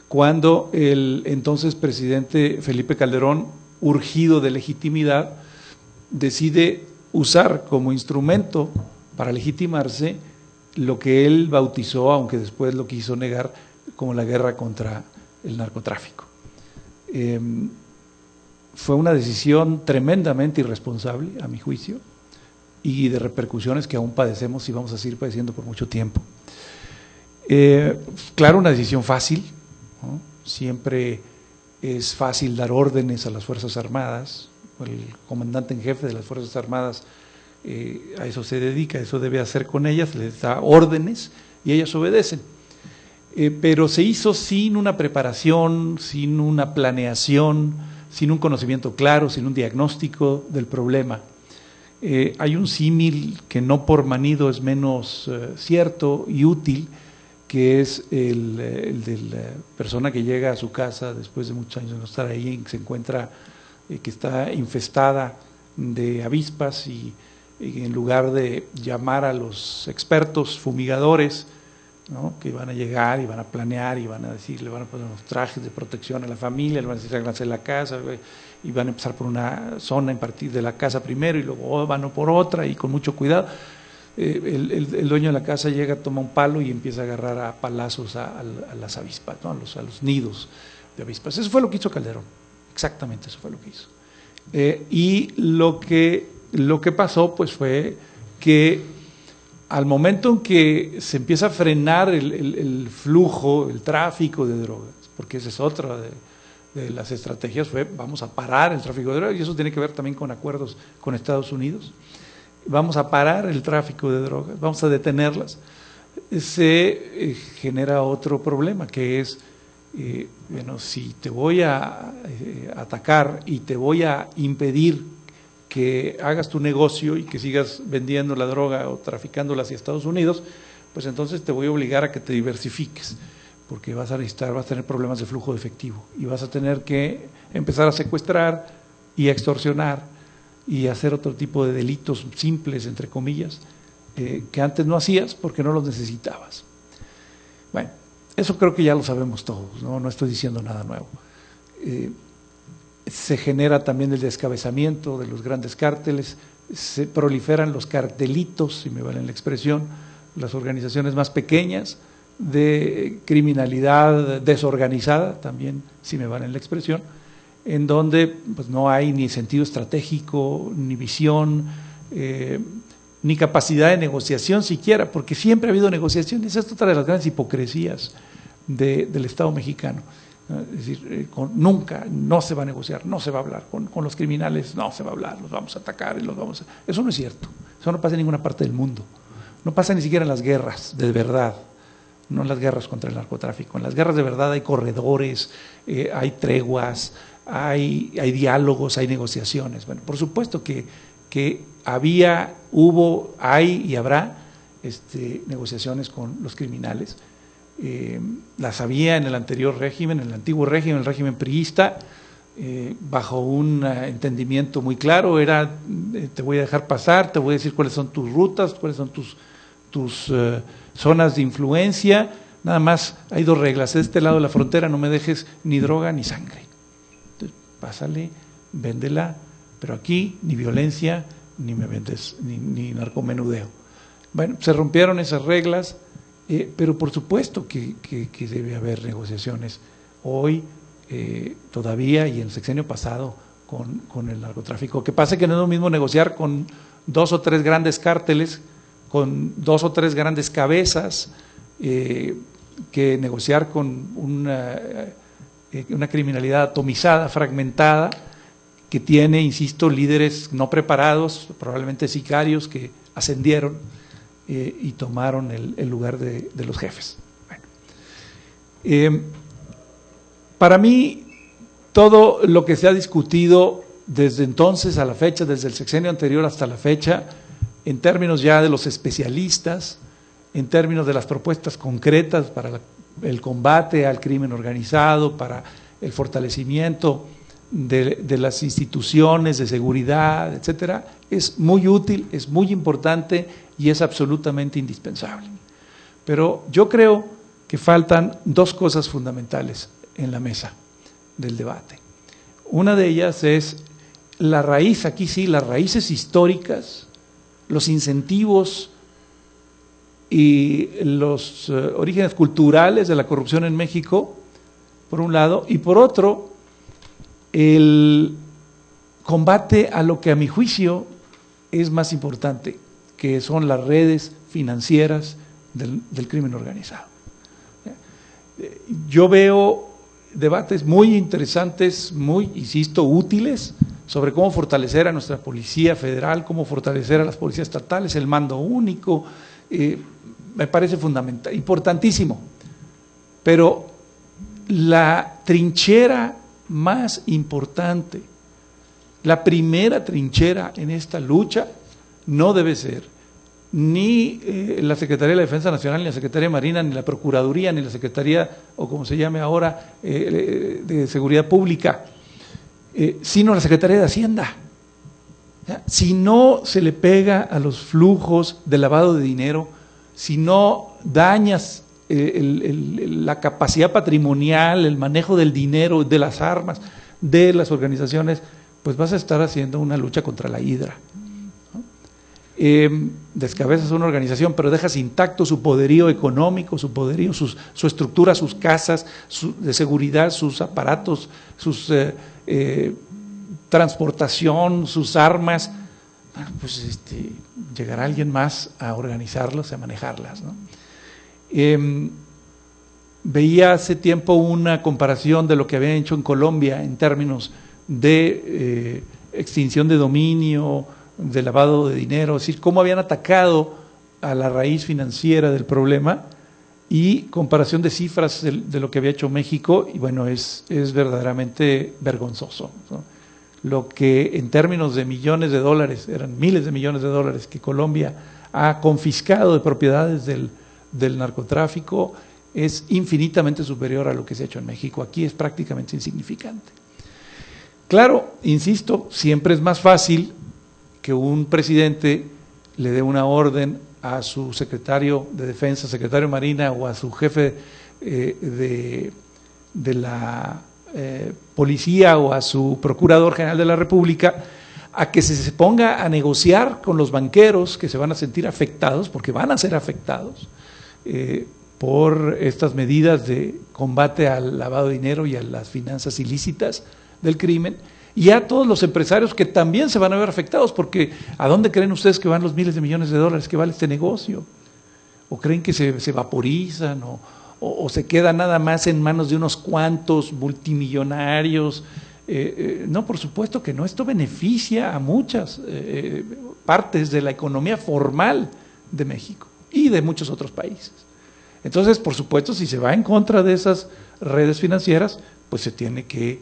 cuando el entonces presidente Felipe Calderón, urgido de legitimidad, decide usar como instrumento para legitimarse lo que él bautizó, aunque después lo quiso negar, como la guerra contra el narcotráfico. Fue una decisión tremendamente irresponsable, a mi juicio, y de repercusiones que aún padecemos y vamos a seguir padeciendo por mucho tiempo. Claro, una decisión fácil, ¿no? Siempre es fácil dar órdenes a las Fuerzas Armadas. El comandante en jefe de las Fuerzas Armadas a eso se dedica, eso debe hacer con ellas, les da órdenes y ellas obedecen. Pero se hizo sin una preparación, sin una planeación, sin un conocimiento claro, sin un diagnóstico del problema. Hay un símil que no por manido es menos cierto y útil, que es el de la persona que llega a su casa después de muchos años de no estar ahí y se encuentra que está infestada de avispas y en lugar de llamar a los expertos fumigadores, ¿no?, que van a llegar y van a planear y van a decir, le van a poner unos trajes de protección a la familia, le van a decir háganse la casa y van a empezar por una zona en partir de la casa primero y luego van por otra y con mucho cuidado. El dueño de la casa llega, toma un palo y empieza a agarrar a palazos a las avispas, ¿no?, a los nidos de avispas. Eso fue lo que hizo Calderón, exactamente eso fue lo que hizo. Y lo que pasó pues fue que al momento en que se empieza a frenar el flujo, el tráfico de drogas, porque esa es otra de las estrategias, fue vamos a parar el tráfico de drogas, y eso tiene que ver también con acuerdos con Estados Unidos, vamos a parar el tráfico de drogas, vamos a detenerlas, se genera otro problema que es, bueno, si te voy a atacar y te voy a impedir que hagas tu negocio y que sigas vendiendo la droga o traficándola hacia Estados Unidos, pues entonces te voy a obligar a que te diversifiques, porque vas a tener problemas de flujo de efectivo y vas a tener que empezar a secuestrar y a extorsionar y hacer otro tipo de delitos simples, entre comillas, que antes no hacías porque no los necesitabas. Bueno, eso creo que ya lo sabemos todos, no estoy diciendo nada nuevo. Se genera también el descabezamiento de los grandes cárteles, se proliferan los cartelitos, si me valen la expresión, las organizaciones más pequeñas de criminalidad desorganizada, también, si me valen la expresión, en donde pues no hay ni sentido estratégico, ni visión, ni capacidad de negociación siquiera, porque siempre ha habido negociaciones. Esta es otra de las grandes hipocresías del Estado mexicano. Es decir, nunca, no se va a negociar, no se va a hablar, con los criminales no se va a hablar, los vamos a atacar y los vamos a... Eso no es cierto, eso no pasa en ninguna parte del mundo, no pasa ni siquiera en las guerras, de verdad, no en las guerras contra el narcotráfico, en las guerras de verdad hay corredores, hay treguas, hay diálogos, hay negociaciones. Bueno, por supuesto que había, hubo, hay y habrá negociaciones con los criminales. Las había en el anterior régimen, en el antiguo régimen, el régimen priista, bajo un entendimiento muy claro, era te voy a dejar pasar, te voy a decir cuáles son tus rutas, cuáles son tus zonas de influencia, nada más hay dos reglas, de este lado de la frontera no me dejes ni droga ni sangre, entonces pásale, véndela, pero aquí ni violencia, ni me vendes, ni narcomenudeo. Bueno, se rompieron esas reglas. Pero por supuesto que debe haber negociaciones hoy, todavía, y en el sexenio pasado con el narcotráfico. Que pasa que no es lo mismo negociar con 2 o 3 grandes cárteles, con 2 o 3 grandes cabezas, que negociar con una criminalidad atomizada, fragmentada, que tiene, insisto, líderes no preparados, probablemente sicarios que ascendieron y tomaron el lugar de los jefes. Bueno. Para mí, todo lo que se ha discutido desde entonces a la fecha, desde el sexenio anterior hasta la fecha, en términos ya de los especialistas, en términos de las propuestas concretas para el combate al crimen organizado, para el fortalecimiento de las instituciones de seguridad, etcétera, es muy útil, es muy importante y es absolutamente indispensable. Pero yo creo que faltan 2 cosas fundamentales en la mesa del debate. Una de ellas es la raíz, aquí sí, las raíces históricas, los incentivos y los orígenes culturales de la corrupción en México, por un lado, y por otro, el combate a lo que a mi juicio es más importante, que son las redes financieras del crimen organizado. Yo veo debates muy interesantes, muy, insisto, útiles, sobre cómo fortalecer a nuestra Policía Federal, cómo fortalecer a las policías estatales, el mando único, me parece fundamental, importantísimo, pero la trinchera más importante, la primera trinchera en esta lucha no debe ser ni la Secretaría de la Defensa Nacional, ni la Secretaría de Marina, ni la Procuraduría, ni la Secretaría, o como se llame ahora, de Seguridad Pública, sino la Secretaría de Hacienda. Si no se le pega a los flujos de lavado de dinero, si no dañas la capacidad patrimonial, el manejo del dinero, de las armas, de las organizaciones, pues vas a estar haciendo una lucha contra la hidra. Descabezas una organización, pero dejas intacto su poderío económico, su poderío, su estructura, sus casas de seguridad, sus aparatos, sus transportación, sus armas. Bueno, pues llegará alguien más a organizarlas, a manejarlas, ¿no? Veía hace tiempo una comparación de lo que habían hecho en Colombia en términos de extinción de dominio, de lavado de dinero, es decir, cómo habían atacado a la raíz financiera del problema, y comparación de cifras de lo que había hecho México, y bueno, es verdaderamente vergonzoso, ¿no? Lo que en términos de millones de dólares, eran miles de millones de dólares que Colombia ha confiscado de propiedades del narcotráfico, es infinitamente superior a lo que se ha hecho en México. Aquí es prácticamente insignificante. Claro, insisto, siempre es más fácil que un presidente le dé una orden a su secretario de Defensa, secretario de Marina, o a su jefe de la policía, o a su procurador general de la República, a que se ponga a negociar con los banqueros que se van a sentir afectados, porque van a ser afectados por estas medidas de combate al lavado de dinero y a las finanzas ilícitas del crimen, y a todos los empresarios que también se van a ver afectados, porque ¿a dónde creen ustedes que van los miles de millones de dólares que vale este negocio? ¿O creen que se vaporizan o se queda nada más en manos de unos cuantos multimillonarios? No, por supuesto que no. Esto beneficia a muchas partes de la economía formal de México y de muchos otros países. Entonces, por supuesto, si se va en contra de esas redes financieras, pues se tiene que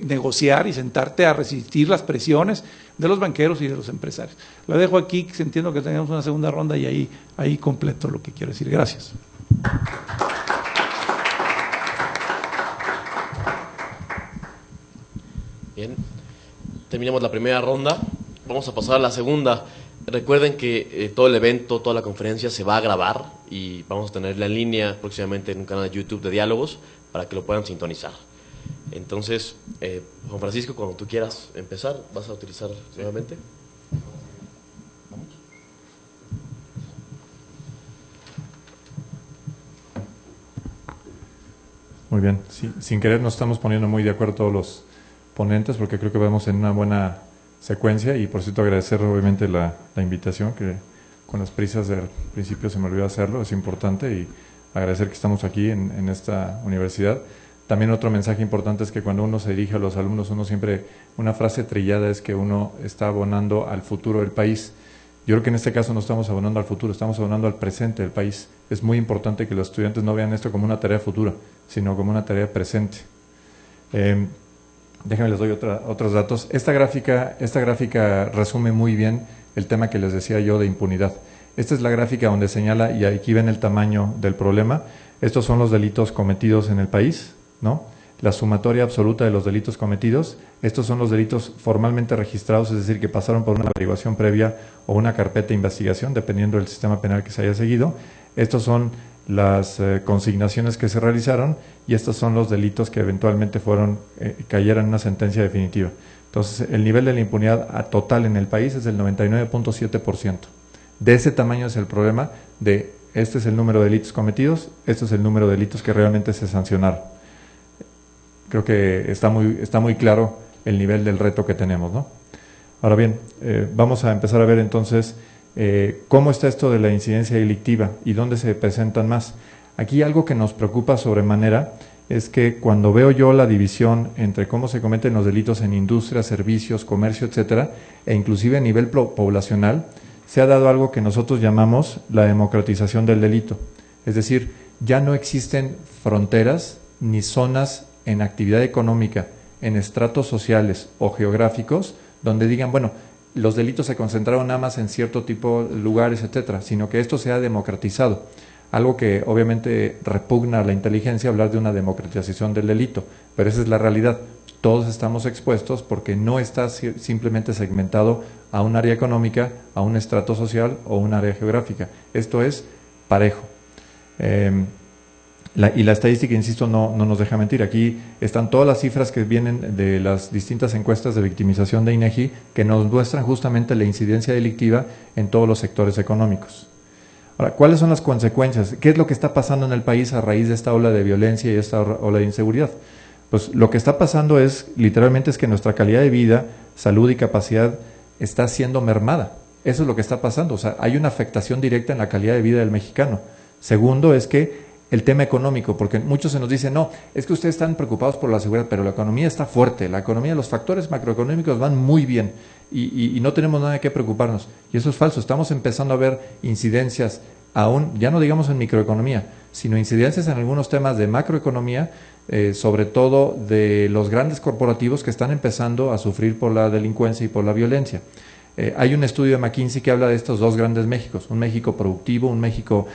negociar y sentarte a resistir las presiones de los banqueros y de los empresarios. Lo dejo aquí, entiendo que tenemos una segunda ronda, y ahí completo lo que quiero decir. Gracias.
Bien, terminamos la primera ronda, vamos a pasar a la segunda. Recuerden que todo el evento, toda la conferencia se va a grabar y vamos a tenerla en línea próximamente en un canal de YouTube de Diálogos para que lo puedan sintonizar. Entonces, Juan Francisco, cuando tú quieras empezar, ¿vas a utilizar nuevamente?
Muy bien, sí, sin querer nos estamos poniendo muy de acuerdo todos los ponentes, porque creo que vamos en una buena secuencia, y por cierto agradecer obviamente la invitación, que con las prisas del principio se me olvidó hacerlo, es importante, y agradecer que estamos aquí en esta universidad. También otro mensaje importante es que cuando uno se dirige a los alumnos, uno siempre, una frase trillada es que uno está abonando al futuro del país. Yo creo que en este caso no estamos abonando al futuro, estamos abonando al presente del país. Es muy importante que los estudiantes no vean esto como una tarea futura, sino como una tarea presente. Déjenme les doy otros datos. Esta gráfica resume muy bien el tema que les decía yo de impunidad. Esta es la gráfica donde señala, y aquí ven el tamaño del problema. Estos son los delitos cometidos en el país, ¿no? La sumatoria absoluta de los delitos cometidos. Estos son los delitos formalmente registrados, es decir, que pasaron por una averiguación previa o una carpeta de investigación, dependiendo del sistema penal que se haya seguido. Estos son las consignaciones que se realizaron, y estos son los delitos que eventualmente cayeron en una sentencia definitiva. Entonces, el nivel de la impunidad total en el país es del 99.7%. De ese tamaño es el problema de, este es el número de delitos cometidos, este es el número de delitos que realmente se sancionaron. Creo que está muy claro el nivel del reto que tenemos, ¿no? Ahora bien, vamos a empezar a ver entonces cómo está esto de la incidencia delictiva y dónde se presentan más. Aquí algo que nos preocupa sobremanera es que cuando veo yo la división entre cómo se cometen los delitos en industria, servicios, comercio, etcétera, e inclusive a nivel poblacional, se ha dado algo que nosotros llamamos la democratización del delito. Es decir, ya no existen fronteras ni zonas en actividad económica, en estratos sociales o geográficos, donde digan, bueno, los delitos se concentraron nada más en cierto tipo de lugares, etcétera, sino que esto se ha democratizado. Algo que obviamente repugna a la inteligencia hablar de una democratización del delito, pero esa es la realidad. Todos estamos expuestos porque no está simplemente segmentado a un área económica, a un estrato social o un área geográfica. Esto es parejo. Y la estadística, insisto, no nos deja mentir. Aquí están todas las cifras que vienen de las distintas encuestas de victimización de INEGI que nos muestran justamente la incidencia delictiva en todos los sectores económicos. Ahora, ¿cuáles son las consecuencias? ¿Qué es lo que está pasando en el país a raíz de esta ola de violencia y esta ola de inseguridad? Pues lo que está pasando literalmente es que nuestra calidad de vida, salud y capacidad está siendo mermada. Eso es lo que está pasando. O sea, hay una afectación directa en la calidad de vida del mexicano. Segundo es que el tema económico, porque muchos se nos dicen, no, es que ustedes están preocupados por la seguridad, pero la economía está fuerte, la economía, los factores macroeconómicos van muy bien y no tenemos nada de qué preocuparnos. Y eso es falso, estamos empezando a ver incidencias aún, ya no digamos en microeconomía, sino incidencias en algunos temas de macroeconomía, sobre todo de los grandes corporativos que están empezando a sufrir por la delincuencia y por la violencia. Hay un estudio de McKinsey que habla de estos dos grandes Méxicos, un México productivo, un México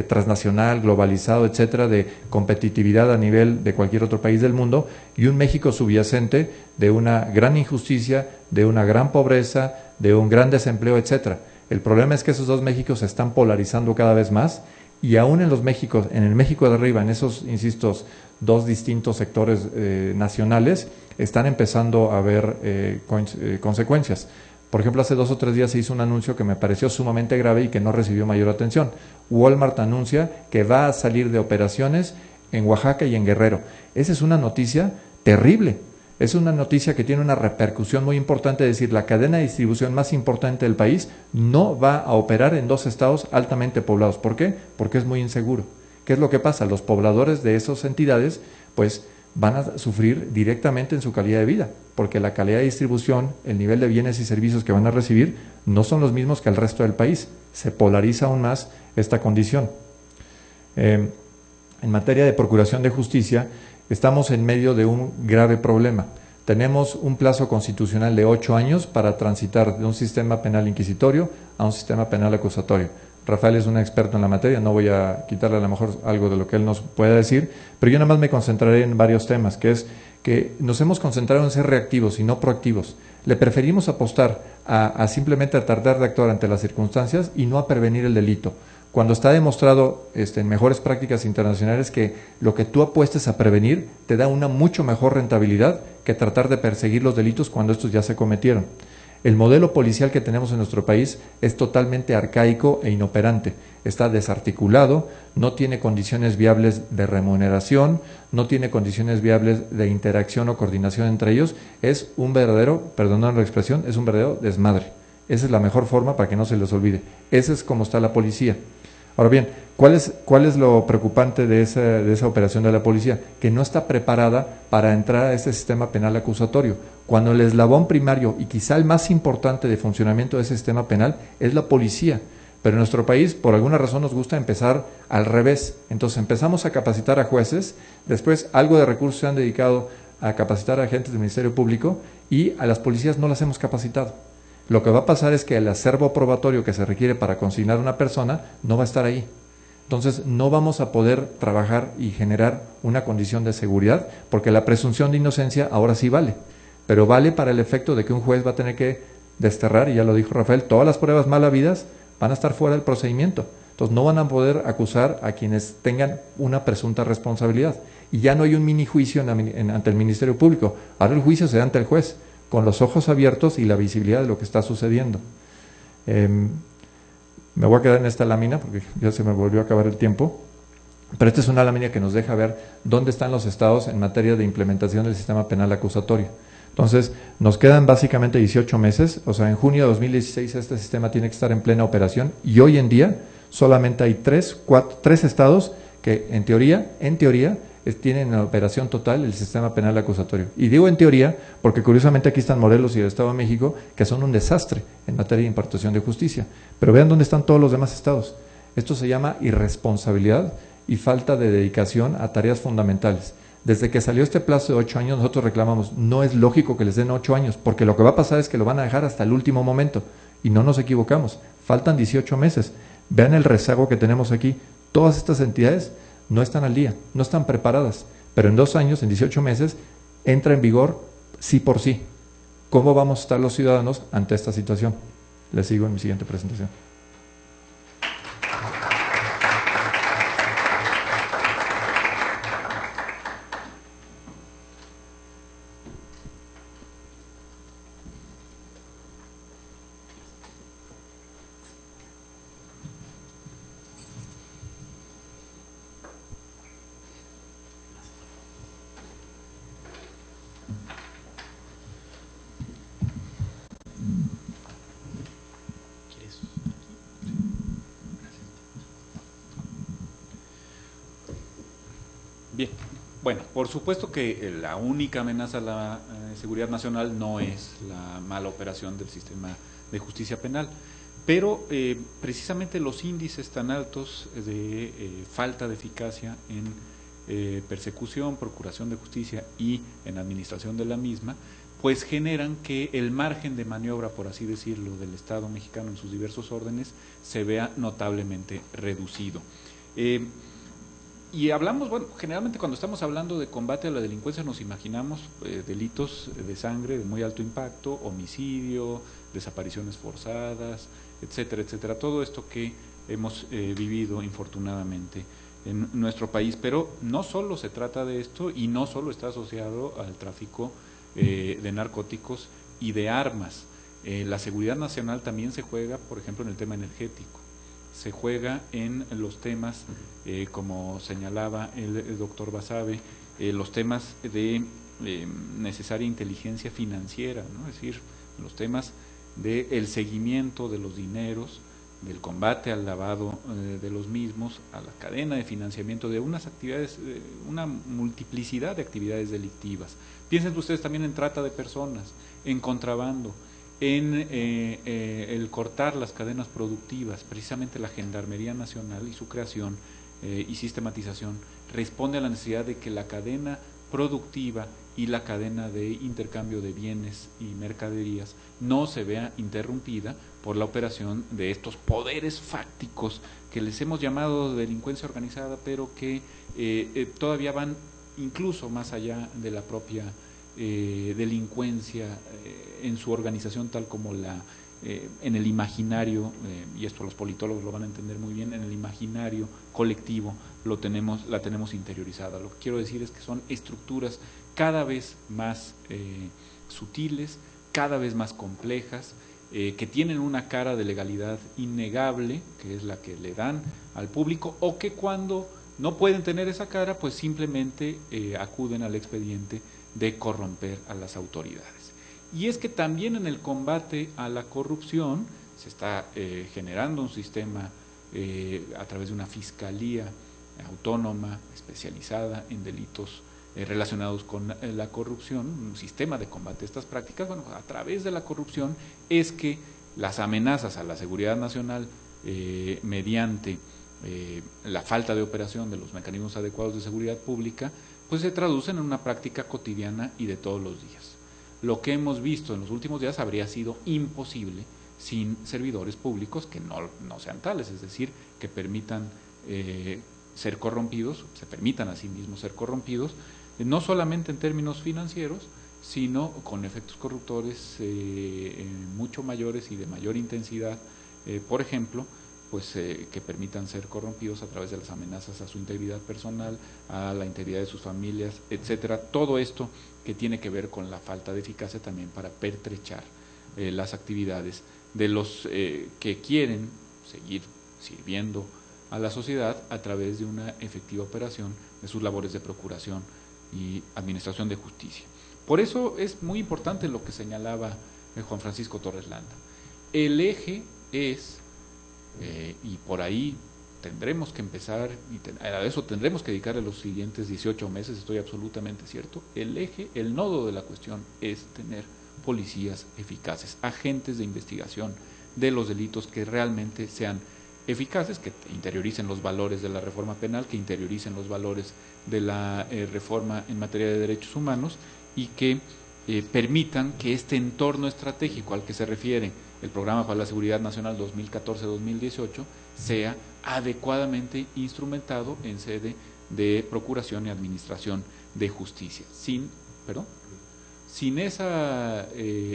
transnacional, globalizado, etcétera, de competitividad a nivel de cualquier otro país del mundo, y un México subyacente de una gran injusticia, de una gran pobreza, de un gran desempleo, etcétera. El problema es que esos dos Méxicos se están polarizando cada vez más, y aún en el México de arriba, en esos, insisto, dos distintos sectores nacionales, están empezando a haber consecuencias. Por ejemplo, hace 2 o 3 días se hizo un anuncio que me pareció sumamente grave y que no recibió mayor atención. Walmart anuncia que va a salir de operaciones en Oaxaca y en Guerrero. Esa es una noticia terrible. Es una noticia que tiene una repercusión muy importante, es decir, la cadena de distribución más importante del país no va a operar en 2 estados altamente poblados. ¿Por qué? Porque es muy inseguro. ¿Qué es lo que pasa? Los pobladores de esas entidades, pues, van a sufrir directamente en su calidad de vida, porque la calidad de distribución, el nivel de bienes y servicios que van a recibir no son los mismos que el resto del país. Se polariza aún más esta condición. En materia de procuración de justicia, estamos en medio de un grave problema. Tenemos un plazo constitucional de 8 años para transitar de un sistema penal inquisitorio a un sistema penal acusatorio. Rafael es un experto en la materia, no voy a quitarle a lo mejor algo de lo que él nos pueda decir, pero yo nada más me concentraré en varios temas, que es que nos hemos concentrado en ser reactivos y no proactivos. Le preferimos apostar a simplemente a tratar de actuar ante las circunstancias y no a prevenir el delito. Cuando está demostrado en mejores prácticas internacionales que lo que tú apuestes a prevenir te da una mucho mejor rentabilidad que tratar de perseguir los delitos cuando estos ya se cometieron. El modelo policial que tenemos en nuestro país es totalmente arcaico e inoperante. Está desarticulado, no tiene condiciones viables de remuneración, no tiene condiciones viables de interacción o coordinación entre ellos. Es un verdadero, perdonad la expresión, es un verdadero desmadre. Esa es la mejor forma para que no se les olvide. Ese es como está la policía. Ahora bien, ¿cuál es lo preocupante de esa operación de la policía? Que no está preparada para entrar a este sistema penal acusatorio. Cuando el eslabón primario y quizá el más importante de funcionamiento de ese sistema penal es la policía. Pero en nuestro país, por alguna razón, nos gusta empezar al revés. Entonces empezamos a capacitar a jueces, después algo de recursos se han dedicado a capacitar a agentes del Ministerio Público y a las policías no las hemos capacitado. Lo que va a pasar es que el acervo probatorio que se requiere para consignar a una persona no va a estar ahí. Entonces no vamos a poder trabajar y generar una condición de seguridad porque la presunción de inocencia ahora sí vale, pero vale para el efecto de que un juez va a tener que desterrar, y ya lo dijo Rafael, todas las pruebas mal habidas van a estar fuera del procedimiento. Entonces no van a poder acusar a quienes tengan una presunta responsabilidad. Y ya no hay un mini juicio ante el Ministerio Público, ahora el juicio se da ante el juez, con los ojos abiertos y la visibilidad de lo que está sucediendo. Me voy a quedar en esta lámina porque ya se me volvió a acabar el tiempo, pero esta es una lámina que nos deja ver dónde están los estados en materia de implementación del sistema penal acusatorio. Entonces, nos quedan básicamente 18 meses, o sea, en junio de 2016 este sistema tiene que estar en plena operación y hoy en día solamente hay 3 estados que en teoría, tienen en operación total el sistema penal acusatorio. Y digo en teoría porque curiosamente aquí están Morelos y el Estado de México, que son un desastre en materia de impartición de justicia. Pero vean dónde están todos los demás estados. Esto se llama irresponsabilidad y falta de dedicación a tareas fundamentales. Desde que salió este plazo de 8 años, nosotros reclamamos, no es lógico que les den 8 años, porque lo que va a pasar es que lo van a dejar hasta el último momento, y no nos equivocamos, faltan 18 meses. Vean el rezago que tenemos aquí. Todas estas entidades no están al día, no están preparadas, pero en 2 años, en 18 meses, entra en vigor sí por sí. ¿Cómo vamos a estar los ciudadanos ante esta situación? Les sigo en mi siguiente presentación.
Bien, bueno, por supuesto que la única amenaza a la seguridad nacional no es la mala operación del sistema de justicia penal, pero precisamente los índices tan altos de falta de eficacia en persecución, procuración de justicia y en administración de la misma, pues generan que el margen de maniobra, por así decirlo, del Estado mexicano en sus diversos órdenes se vea notablemente reducido. Y hablamos, bueno, generalmente cuando estamos hablando de combate a la delincuencia nos imaginamos delitos de sangre de muy alto impacto, homicidio, desapariciones forzadas, etcétera, etcétera. Todo esto que hemos vivido infortunadamente en nuestro país. Pero no solo se trata de esto y no solo está asociado al tráfico de narcóticos y de armas. La seguridad nacional también se juega, por ejemplo, en el tema energético. Se juega en los temas, como señalaba el doctor Basabe, los temas de necesaria inteligencia financiera, ¿no? Es decir, los temas del seguimiento de los dineros, del combate al lavado de los mismos, a la cadena de financiamiento de unas actividades, una multiplicidad de actividades delictivas. Piensen ustedes también en trata de personas, en contrabando, en el cortar las cadenas productivas. Precisamente la Gendarmería Nacional y su creación y sistematización responde a la necesidad de que la cadena productiva y la cadena de intercambio de bienes y mercaderías no se vea interrumpida por la operación de estos poderes fácticos que les hemos llamado delincuencia organizada, pero que todavía van incluso más allá de la propia delincuencia en su organización tal como en el imaginario, y esto los politólogos lo van a entender muy bien, en el imaginario colectivo la tenemos interiorizada. Lo que quiero decir es que son estructuras cada vez más sutiles, cada vez más complejas, que tienen una cara de legalidad innegable, que es la que le dan al público, o que cuando no pueden tener esa cara, pues simplemente acuden al expediente de corromper a las autoridades. Y es que también en el combate a la corrupción se está generando un sistema a través de una fiscalía autónoma, especializada en delitos relacionados con la corrupción, un sistema de combate a estas prácticas. Bueno, a través de la corrupción es que las amenazas a la seguridad nacional mediante la falta de operación de los mecanismos adecuados de seguridad pública, pues se traducen en una práctica cotidiana y de todos los días. Lo que hemos visto en los últimos días habría sido imposible sin servidores públicos que no sean tales, es decir, que permitan ser corrompidos, se permitan a sí mismos ser corrompidos, no solamente en términos financieros, sino con efectos corruptores mucho mayores y de mayor intensidad, por ejemplo, pues que permitan ser corrompidos a través de las amenazas a su integridad personal, a la integridad de sus familias, etcétera. Todo esto que tiene que ver con la falta de eficacia también para pertrechar las actividades de los que quieren seguir sirviendo a la sociedad a través de una efectiva operación de sus labores de procuración y administración de justicia. Por eso es muy importante lo que señalaba Juan Francisco Torres Landa. El eje es, y por ahí tendremos que empezar, y a eso tendremos que dedicarle los siguientes 18 meses, estoy absolutamente cierto, el eje, el nodo de la cuestión es tener policías eficaces, agentes de investigación de los delitos que realmente sean
eficaces, que interioricen los valores de la reforma penal, que interioricen los valores de la reforma en materia de derechos humanos y que permitan que este entorno estratégico al que se refiere el Programa para la Seguridad Nacional 2014-2018 sea adecuadamente instrumentado en sede de procuración y administración de justicia. Sin esa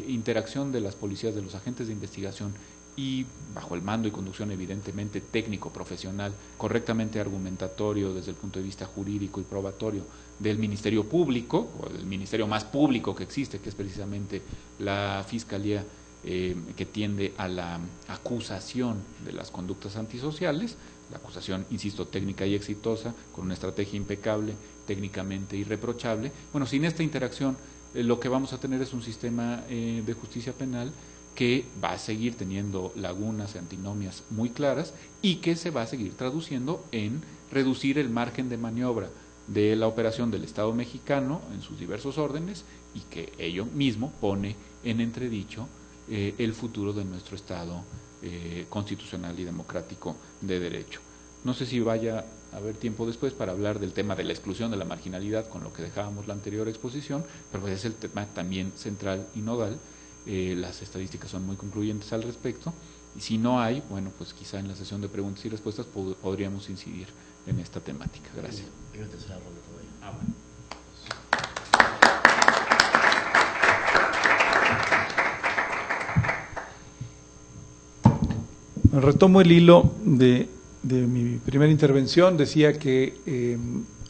interacción de las policías, de los agentes de investigación y bajo el mando y conducción evidentemente técnico, profesional, correctamente argumentatorio desde el punto de vista jurídico y probatorio del Ministerio Público, o del ministerio más público que existe, que es precisamente la Fiscalía, que tiende a la acusación de las conductas antisociales, la acusación, insisto, técnica y exitosa, con una estrategia impecable, técnicamente irreprochable. Bueno, sin esta interacción, lo que vamos a tener es un sistema de justicia penal que va a seguir teniendo lagunas, antinomias muy claras y que se va a seguir traduciendo en reducir el margen de maniobra de la operación del Estado mexicano en sus diversos órdenes y que ello mismo pone en entredicho el futuro de nuestro Estado constitucional y democrático de derecho. No sé si vaya a haber tiempo después para hablar del tema de la exclusión de la marginalidad con lo que dejábamos la anterior exposición, pero pues es el tema también central y nodal. Las estadísticas son muy concluyentes al respecto y si no hay, bueno, pues quizá en la sesión de preguntas y respuestas podríamos incidir en esta temática. Gracias.
Retomo el hilo de mi primera intervención. Decía que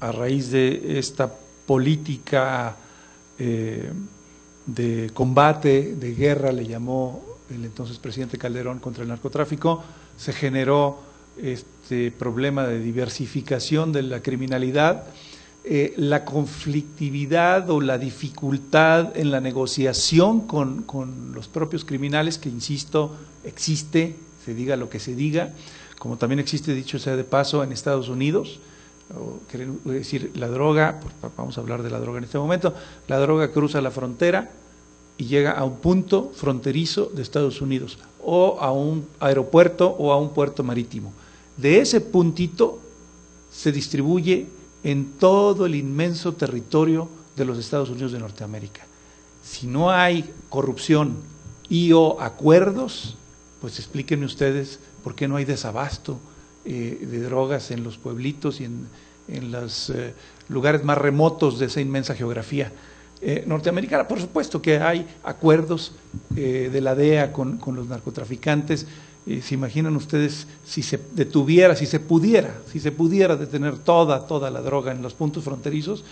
a raíz de esta política de combate, de guerra, le llamó el entonces presidente Calderón, contra el narcotráfico, se generó este problema de diversificación de la criminalidad, la conflictividad o la dificultad en la negociación con los propios criminales, que insisto, existe, se diga lo que se diga, como también existe, dicho sea de paso, en Estados Unidos. Quiero decir, la droga, vamos a hablar de la droga en este momento, la droga cruza la frontera y llega a un punto fronterizo de Estados Unidos, o a un aeropuerto o a un puerto marítimo. De ese puntito se distribuye en todo el inmenso territorio de los Estados Unidos de Norteamérica. Si no hay corrupción y o acuerdos, pues explíquenme ustedes por qué no hay desabasto de drogas en los pueblitos y en los lugares más remotos de esa inmensa geografía norteamericana. Por supuesto que hay acuerdos de la DEA con los narcotraficantes. ¿Se imaginan ustedes si se detuviera, si se pudiera detener toda la droga en los puntos fronterizos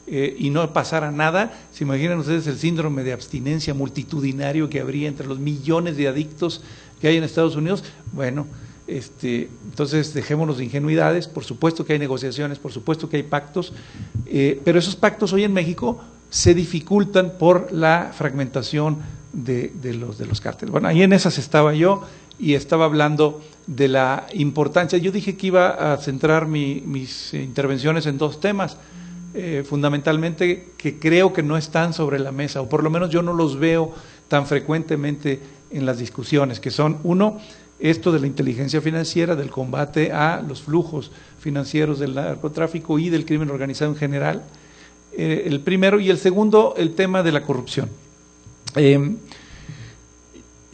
y no pasara nada? ¿Se imaginan ustedes el síndrome de abstinencia multitudinario que habría entre los millones de adictos que hay en Estados Unidos? Bueno, entonces dejémonos de ingenuidades. Por supuesto que hay negociaciones, por supuesto que hay pactos, pero esos pactos hoy en México se dificultan por la fragmentación de los cárteles. Bueno, ahí en esas estaba yo y estaba hablando de la importancia. Yo dije que iba a centrar mis intervenciones en dos temas, fundamentalmente, que creo que no están sobre la mesa, o por lo menos yo no los veo tan frecuentemente en las discusiones, que son: uno, esto de la inteligencia financiera, del combate a los flujos financieros del narcotráfico y del crimen organizado en general, el primero; y el segundo, el tema de la corrupción.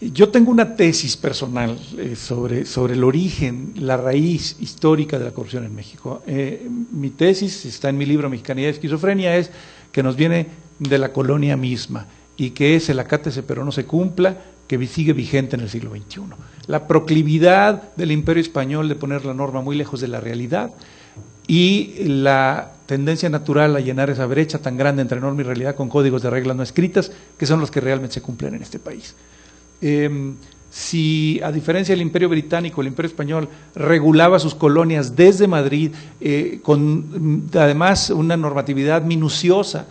Yo tengo una tesis personal sobre el origen, la raíz histórica de la corrupción en México. Mi tesis está en mi libro Mexicanidad y Esquizofrenia, es que nos viene de la colonia misma y que es el acátese pero no se cumpla, que sigue vigente en el siglo XXI. La proclividad del Imperio Español de poner la norma muy lejos de la realidad y la tendencia natural a llenar esa brecha tan grande entre norma y realidad con códigos de reglas no escritas, que son los que realmente se cumplen en este país. Si, a diferencia del Imperio Británico, el Imperio Español regulaba sus colonias desde Madrid, con además una normatividad minuciosa,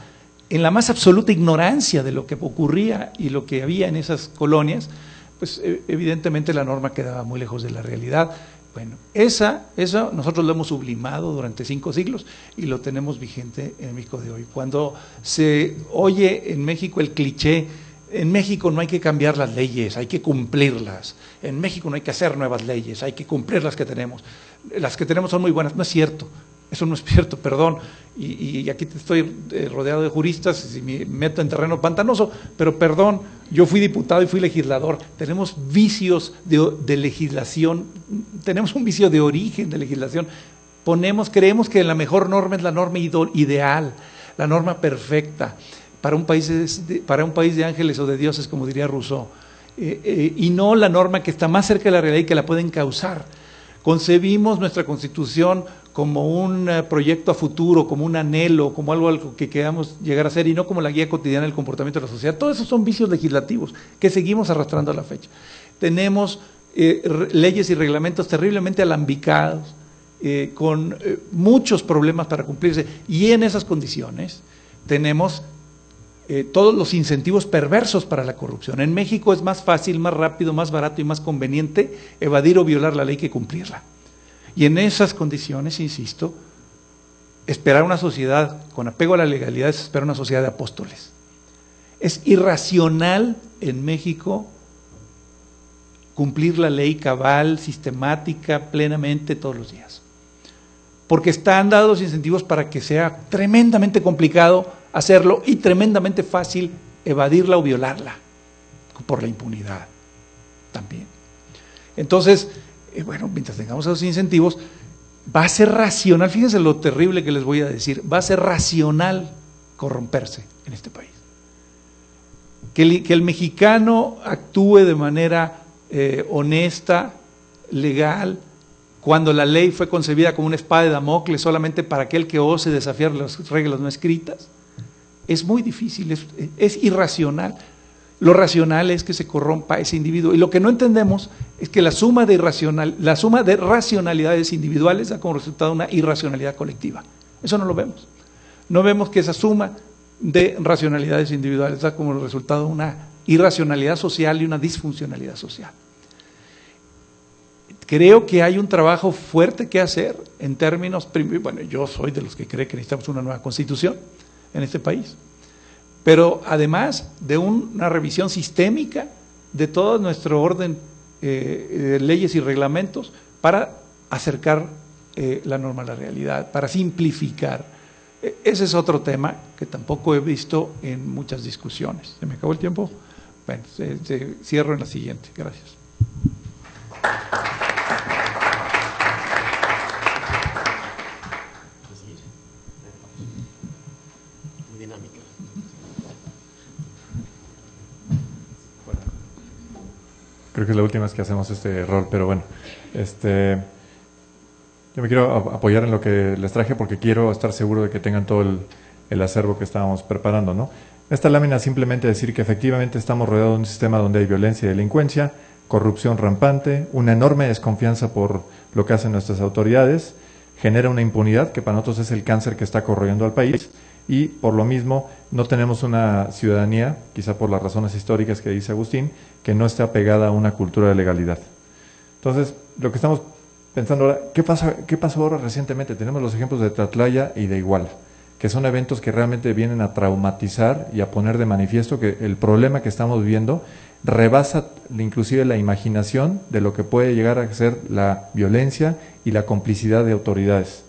en la más absoluta ignorancia de lo que ocurría y lo que había en esas colonias, pues evidentemente la norma quedaba muy lejos de la realidad. Bueno, eso nosotros lo hemos sublimado durante 5 siglos y lo tenemos vigente en México de hoy. Cuando se oye en México el cliché en México no hay que cambiar las leyes, hay que cumplirlas. En México no hay que hacer nuevas leyes, hay que cumplir las que tenemos. Las que tenemos son muy buenas, no es cierto. Eso no es cierto, perdón. Y aquí estoy rodeado de juristas y me meto en terreno pantanoso, pero perdón, yo fui diputado y fui legislador. Tenemos vicios de legislación, tenemos un vicio de origen de legislación. Creemos que la mejor norma es la norma ideal, la norma perfecta, para un país de ángeles o de dioses, como diría Rousseau, y no la norma que está más cerca de la realidad y que la pueden causar. Concebimos nuestra Constitución como un proyecto a futuro, como un anhelo, como algo que queramos llegar a ser, y no como la guía cotidiana del comportamiento de la sociedad. Todos esos son vicios legislativos que seguimos arrastrando a la fecha. Tenemos leyes y reglamentos terriblemente alambicados, con muchos problemas para cumplirse, y en esas condiciones tenemos todos los incentivos perversos para la corrupción. En México es más fácil, más rápido, más barato y más conveniente evadir o violar la ley que cumplirla. Y en esas condiciones, insisto, esperar una sociedad con apego a la legalidad es esperar una sociedad de apóstoles. Es irracional en México cumplir la ley cabal, sistemática, plenamente todos los días. Porque están dados los incentivos para que sea tremendamente complicado hacerlo y tremendamente fácil evadirla o violarla, por la impunidad también. Entonces, bueno, mientras tengamos esos incentivos, va a ser racional, fíjense lo terrible que les voy a decir, va a ser racional corromperse en este país. Que el mexicano actúe de manera honesta, legal, cuando la ley fue concebida como una espada de Damocles solamente para aquel que ose desafiar las reglas no escritas, es muy difícil, es irracional. Lo racional es que se corrompa ese individuo, y lo que no entendemos es que la suma de racionalidades individuales da como resultado una irracionalidad colectiva. Eso no lo vemos. No vemos que esa suma de racionalidades individuales da como resultado una irracionalidad social y una disfuncionalidad social. Creo que hay un trabajo fuerte que hacer en términos, bueno, yo soy de los que cree que necesitamos una nueva constitución en este país, pero además de una revisión sistémica de todo nuestro orden de leyes y reglamentos para acercar la norma a la realidad, para simplificar. Ese es otro tema que tampoco he visto en muchas discusiones. ¿Se me acabó el tiempo? Bueno, cierro en la siguiente. Gracias.
Creo que es la última vez que hacemos este rol, pero bueno, yo me quiero apoyar en lo que les traje porque quiero estar seguro de que tengan todo el acervo que estábamos preparando, ¿no? Esta lámina simplemente decir que efectivamente estamos rodeados de un sistema donde hay violencia y delincuencia, corrupción rampante, una enorme desconfianza por lo que hacen nuestras autoridades, genera una impunidad que para nosotros es el cáncer que está corroyendo al país, y por lo mismo no tenemos una ciudadanía, quizá por las razones históricas que dice Agustín, que no esté apegada a una cultura de legalidad. Entonces, lo que estamos pensando ahora, ¿qué pasó ahora recientemente? Tenemos los ejemplos de Tlatlaya y de Iguala, que son eventos que realmente vienen a traumatizar y a poner de manifiesto que el problema que estamos viviendo rebasa inclusive la imaginación de lo que puede llegar a ser la violencia y la complicidad de autoridades.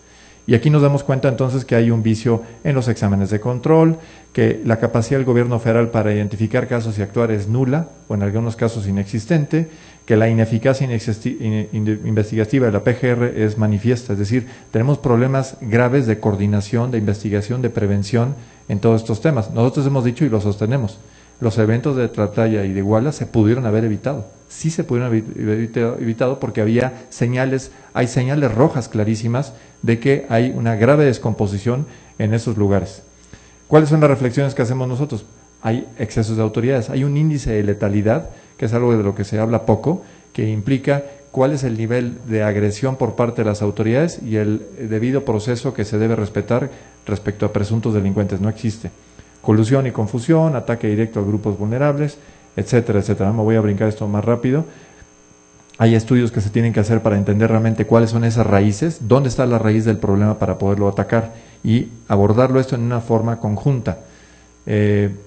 Y aquí nos damos cuenta entonces que hay un vicio en los exámenes de control, que la capacidad del gobierno federal para identificar casos y actuar es nula, o en algunos casos inexistente, que la ineficacia investigativa de la PGR es manifiesta, es decir, tenemos problemas graves de coordinación, de investigación, de prevención en todos estos temas. Nosotros hemos dicho y lo sostenemos, los eventos de Tlatlaya y de Iguala se pudieron haber evitado, sí se pudieron haber evitado porque hay señales rojas clarísimas de que hay una grave descomposición en esos lugares. ¿Cuáles son las reflexiones que hacemos nosotros? Hay excesos de autoridades, hay un índice de letalidad, que es algo de lo que se habla poco, que implica cuál es el nivel de agresión por parte de las autoridades y el debido proceso que se debe respetar respecto a presuntos delincuentes. No existe. Colusión y confusión, ataque directo a grupos vulnerables, etcétera, etcétera. Me voy a brincar esto más rápido. Hay estudios que se tienen que hacer para entender realmente cuáles son esas raíces, dónde está la raíz del problema para poderlo atacar y abordarlo esto en una forma conjunta.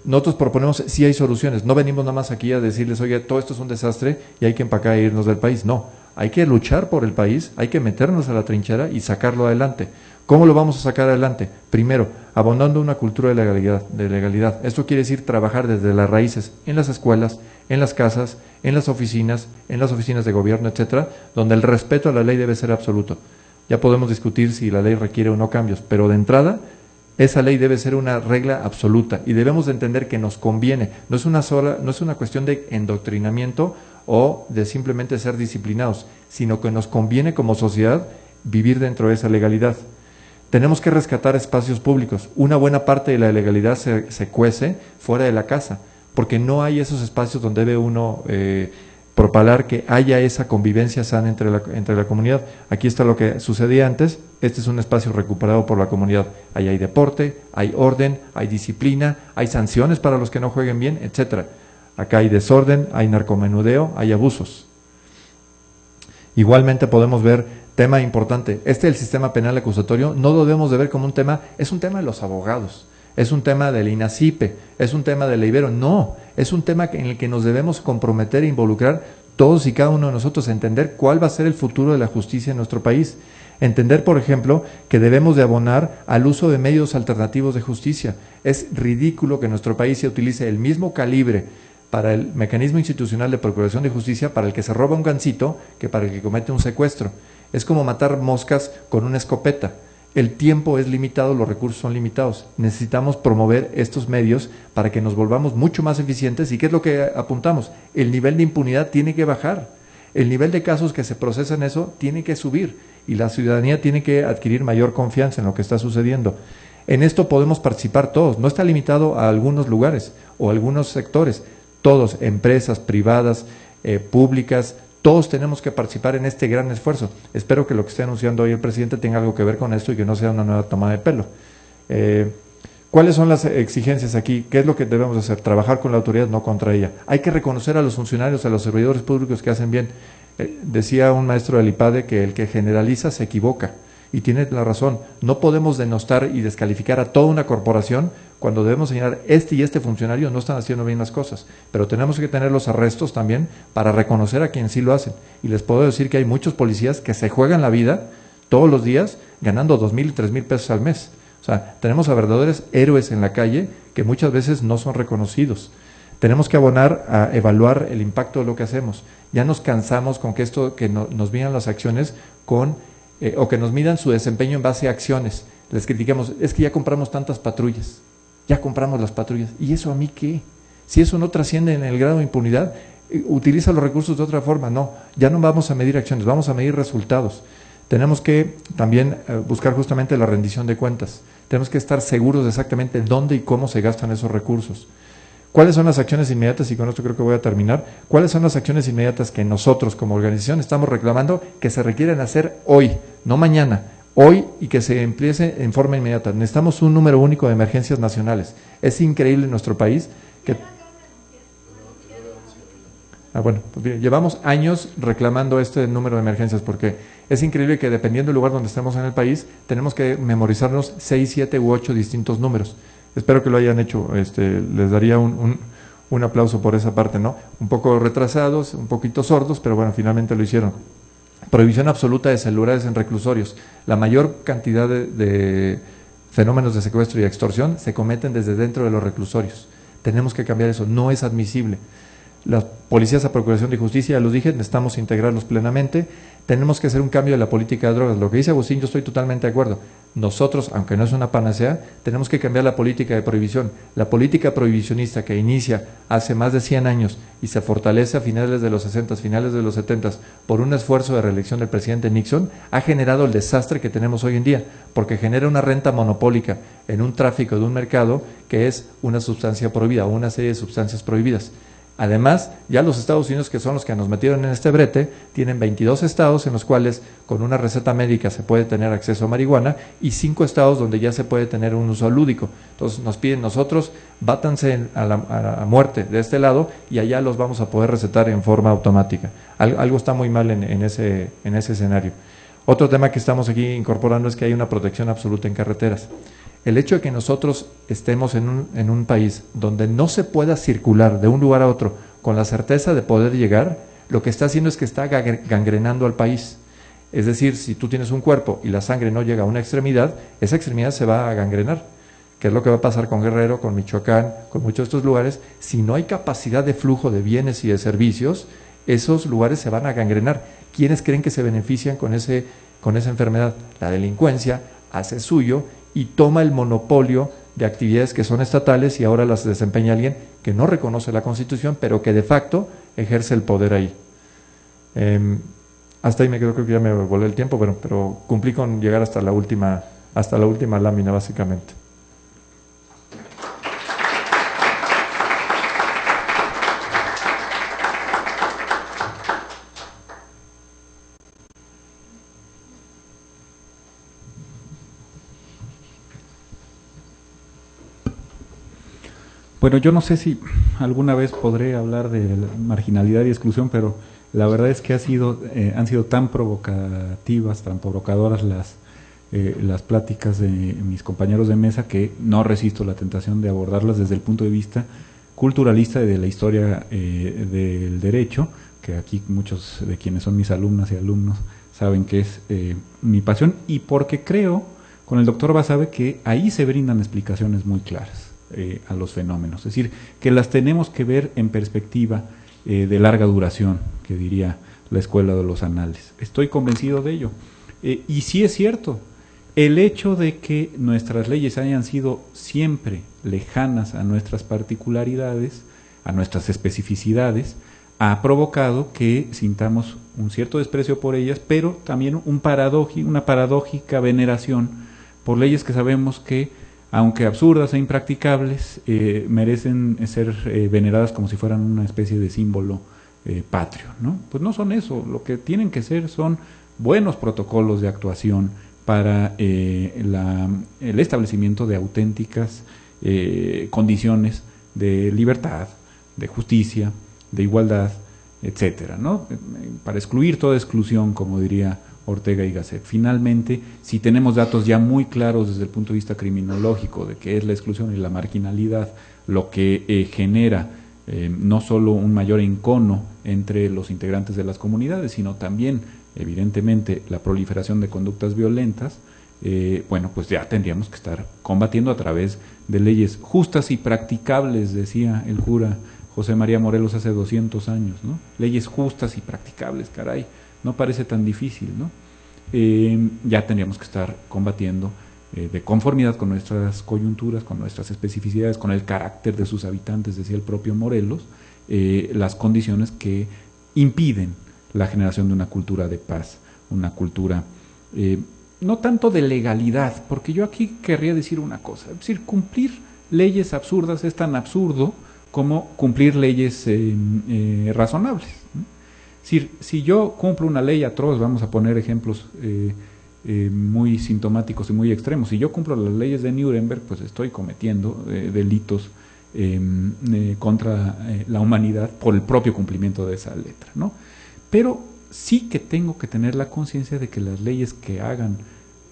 Nosotros proponemos, sí hay soluciones, no venimos nada más aquí a decirles, oye, todo esto es un desastre y hay que empacar e irnos del país. No, hay que luchar por el país, hay que meternos a la trinchera y sacarlo adelante. ¿Cómo lo vamos a sacar adelante? Primero, abonando una cultura de legalidad. Esto quiere decir trabajar desde las raíces, en las escuelas, en las casas, en las oficinas de gobierno, etcétera, donde el respeto a la ley debe ser absoluto. Ya podemos discutir si la ley requiere o no cambios, pero de entrada, esa ley debe ser una regla absoluta y debemos de entender que nos conviene. No es una cuestión de endoctrinamiento o de simplemente ser disciplinados, sino que nos conviene como sociedad vivir dentro de esa legalidad. Tenemos que rescatar espacios públicos. Una buena parte de la legalidad se cuece fuera de la casa, porque no hay esos espacios donde debe uno propalar que haya esa convivencia sana entre la comunidad. Aquí está lo que sucedía antes, este es un espacio recuperado por la comunidad. Ahí hay deporte, hay orden, hay disciplina, hay sanciones para los que no jueguen bien, etcétera. Acá hay desorden, hay narcomenudeo, hay abusos. Igualmente podemos ver, tema importante, el sistema penal acusatorio no lo debemos de ver como un tema, es un tema de los abogados, es un tema del INACIPE, es un tema del Ibero, no, es un tema en el que nos debemos comprometer e involucrar todos y cada uno de nosotros a entender cuál va a ser el futuro de la justicia en nuestro país. Entender, por ejemplo, que debemos de abonar al uso de medios alternativos de justicia. Es ridículo que en nuestro país se utilice el mismo calibre para el mecanismo institucional de procuración de justicia para el que se roba un gansito que para el que comete un secuestro. Es como matar moscas con una escopeta. El tiempo es limitado, los recursos son limitados. Necesitamos promover estos medios para que nos volvamos mucho más eficientes. ¿Y qué es lo que apuntamos? El nivel de impunidad tiene que bajar. El nivel de casos que se procesan eso tiene que subir y la ciudadanía tiene que adquirir mayor confianza en lo que está sucediendo. En esto podemos participar todos. No está limitado a algunos lugares o a algunos sectores. Todos, empresas, privadas, públicas, todos tenemos que participar en este gran esfuerzo. Espero que lo que esté anunciando hoy el presidente tenga algo que ver con esto y que no sea una nueva toma de pelo. ¿Cuáles son las exigencias aquí? ¿Qué es lo que debemos hacer? Trabajar con la autoridad, no contra ella. Hay que reconocer a los funcionarios, a los servidores públicos que hacen bien. Decía un maestro del IPADE que el que generaliza se equivoca. Y tiene la razón. No podemos denostar y descalificar a toda una corporación cuando debemos señalar y este funcionario no están haciendo bien las cosas. Pero tenemos que tener los arrestos también para reconocer a quienes sí lo hacen. Y les puedo decir que hay muchos policías que se juegan la vida todos los días ganando 2,000 y 3,000 pesos al mes. O sea, tenemos a verdaderos héroes en la calle que muchas veces no son reconocidos. Tenemos que abonar a evaluar el impacto de lo que hacemos. Ya nos cansamos con que nos midan las acciones o que nos midan su desempeño en base a acciones. Les criticamos, es que ya compramos tantas patrullas, ya compramos las patrullas. ¿Y eso a mí qué? Si eso no trasciende en el grado de impunidad, utiliza los recursos de otra forma. No, ya no vamos a medir acciones, vamos a medir resultados. Tenemos que también buscar justamente la rendición de cuentas. Tenemos que estar seguros de exactamente dónde y cómo se gastan esos recursos. ¿Cuáles son las acciones inmediatas? Y con esto creo que voy a terminar. ¿Cuáles son las acciones inmediatas que nosotros como organización estamos reclamando que se requieren hacer hoy, no mañana, hoy y que se empiece en forma inmediata? Necesitamos un número único de emergencias nacionales. Es increíble en nuestro país que... Bueno, pues bien, llevamos años reclamando este número de emergencias porque es increíble que dependiendo del lugar donde estemos en el país, tenemos que memorizarnos 6, 7 u 8 distintos números. Espero que lo hayan hecho, les daría un aplauso por esa parte, ¿no? Un poco retrasados, un poquito sordos, pero bueno, finalmente lo hicieron. Prohibición absoluta de celulares en reclusorios. La mayor cantidad de fenómenos de secuestro y extorsión se cometen desde dentro de los reclusorios. Tenemos que cambiar eso, no es admisible. Las policías a procuración de justicia, ya los dije, necesitamos integrarlos plenamente. Tenemos que hacer un cambio de la política de drogas. Lo que dice Agustín, yo estoy totalmente de acuerdo. Nosotros, aunque no es una panacea, tenemos que cambiar la política de prohibición. La política prohibicionista que inicia hace más de 100 años y se fortalece a finales de los 60, finales de los 70, por un esfuerzo de reelección del presidente Nixon, ha generado el desastre que tenemos hoy en día, porque genera una renta monopólica en un tráfico de un mercado que es una sustancia prohibida o una serie de sustancias prohibidas. Además, ya los Estados Unidos, que son los que nos metieron en este brete, tienen 22 estados en los cuales con una receta médica se puede tener acceso a marihuana y 5 estados donde ya se puede tener un uso lúdico. Entonces nos piden nosotros, bátanse a la muerte de este lado y allá los vamos a poder recetar en forma automática. Algo está muy mal en ese escenario. Otro tema que estamos aquí incorporando es que hay una protección absoluta en carreteras. el hecho de que nosotros estemos en un país donde no se pueda circular de un lugar a otro con la certeza de poder llegar, lo que está haciendo es que está gangrenando al país. Es decir, si tú tienes un cuerpo y la sangre no llega a una extremidad, esa extremidad se va a gangrenar, que es lo que va a pasar con Guerrero, con Michoacán, con muchos de estos lugares. Si no hay capacidad de flujo de bienes y de servicios, esos lugares se van a gangrenar. ¿Quiénes creen que se benefician con esa enfermedad? La delincuencia hace suyo y toma el monopolio de actividades que son estatales y ahora las desempeña alguien que no reconoce la Constitución, pero que de facto ejerce el poder ahí. Hasta ahí me quedo, creo que ya me volé el tiempo, pero cumplí con llegar hasta la última lámina, básicamente.
Bueno, yo no sé si alguna vez podré hablar de marginalidad y exclusión, pero la verdad es que han sido tan provocativas, tan provocadoras las pláticas de mis compañeros de mesa que no resisto la tentación de abordarlas desde el punto de vista culturalista y de la historia del derecho, que aquí muchos de quienes son mis alumnas y alumnos saben que es mi pasión, y porque creo, con el doctor Basabe, que ahí se brindan explicaciones muy claras a los fenómenos, es decir, que las tenemos que ver en perspectiva de larga duración, que diría la Escuela de los Anales. Estoy convencido de ello. Y sí es cierto, el hecho de que nuestras leyes hayan sido siempre lejanas a nuestras particularidades, a nuestras especificidades, ha provocado que sintamos un cierto desprecio por ellas, pero también una paradójica veneración por leyes que sabemos que, aunque absurdas e impracticables, merecen ser veneradas como si fueran una especie de símbolo patrio, ¿no? Pues no son eso, lo que tienen que ser son buenos protocolos de actuación para el establecimiento de auténticas condiciones de libertad, de justicia, de igualdad, etcétera, ¿no? Para excluir toda exclusión, como diría Ortega y Gasset. Finalmente, si tenemos datos ya muy claros desde el punto de vista criminológico de qué es la exclusión y la marginalidad, lo que genera no solo un mayor encono entre los integrantes de las comunidades, sino también, evidentemente, la proliferación de conductas violentas, bueno, pues ya tendríamos que estar combatiendo a través de leyes justas y practicables, decía el cura José María Morelos hace 200 años, ¿no? Leyes justas y practicables, caray. No parece tan difícil, ¿no? Ya tendríamos que estar combatiendo de conformidad con nuestras coyunturas, con nuestras especificidades, con el carácter de sus habitantes, decía el propio Morelos, las condiciones que impiden la generación de una cultura de paz, una cultura no tanto de legalidad, porque yo aquí querría decir una cosa, es decir, cumplir leyes absurdas es tan absurdo como cumplir leyes razonables, ¿no? Si yo cumplo una ley atroz, vamos a poner ejemplos muy sintomáticos y muy extremos, si yo cumplo las leyes de Nuremberg, pues estoy cometiendo delitos contra la humanidad por el propio cumplimiento de esa letra, ¿no? Pero sí que tengo que tener la conciencia de que las leyes que hagan,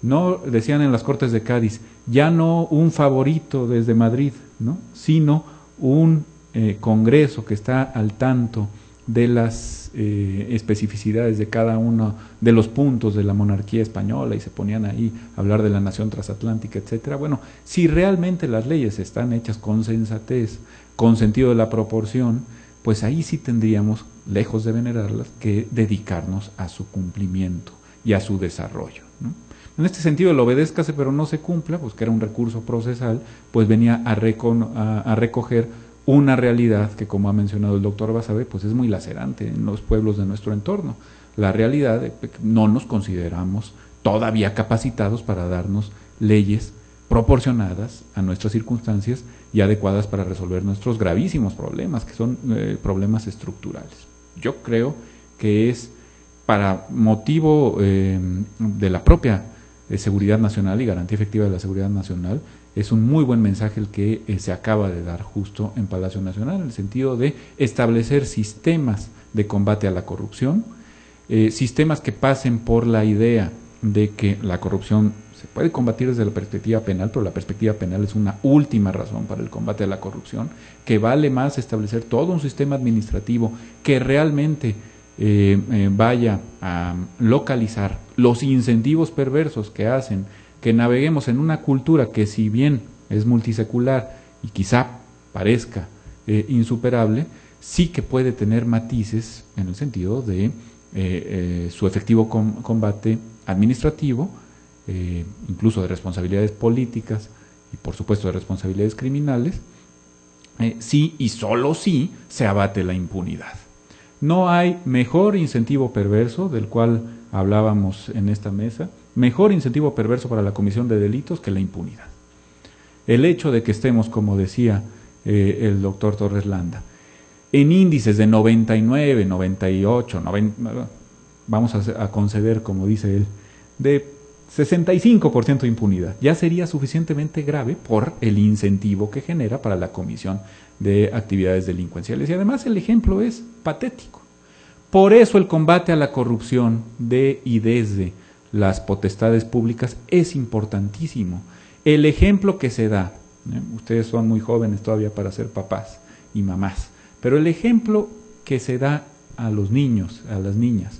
no decían en las Cortes de Cádiz, ya no un favorito desde Madrid, ¿no? Sino un Congreso que está al tanto de las especificidades de cada uno de los puntos de la monarquía española y se ponían ahí a hablar de la nación transatlántica, etcétera. Bueno, si realmente las leyes están hechas con sensatez, con sentido de la proporción, pues ahí sí tendríamos, lejos de venerarlas, que dedicarnos a su cumplimiento y a su desarrollo, ¿no? En este sentido, el obedézcase pero no se cumpla, pues que era un recurso procesal, pues venía a recoger una realidad que, como ha mencionado el doctor Basabe, pues es muy lacerante en los pueblos de nuestro entorno. La realidad de que no nos consideramos todavía capacitados para darnos leyes proporcionadas a nuestras circunstancias y adecuadas para resolver nuestros gravísimos problemas, que son problemas estructurales. Yo creo que es para motivo de la propia seguridad nacional y garantía efectiva de la seguridad nacional, es un muy buen mensaje el que se acaba de dar justo en Palacio Nacional, en el sentido de establecer sistemas de combate a la corrupción, sistemas que pasen por la idea de que la corrupción Se puede combatir desde la perspectiva penal, pero la perspectiva penal es una última razón para el combate a la corrupción, que vale más establecer todo un sistema administrativo que realmente vaya a localizar los incentivos perversos que hacen que naveguemos en una cultura que, si bien es multisecular y quizá parezca insuperable, sí que puede tener matices en el sentido de su efectivo combate administrativo, incluso de responsabilidades políticas y por supuesto de responsabilidades criminales, sí y solo sí se abate la impunidad. No hay mejor incentivo perverso, del cual hablábamos en esta mesa, mejor incentivo perverso para la comisión de delitos que la impunidad. El hecho de que estemos, como decía el doctor Torres Landa, en índices de 99, 98, 90, vamos a conceder, como dice él, de 65% de impunidad, ya sería suficientemente grave por el incentivo que genera para la comisión de actividades delincuenciales. Y además el ejemplo es patético. Por eso el combate a la corrupción de y desde las potestades públicas es importantísimo. El ejemplo que se da, ustedes son muy jóvenes todavía para ser papás y mamás, pero el ejemplo que se da a los niños, a las niñas,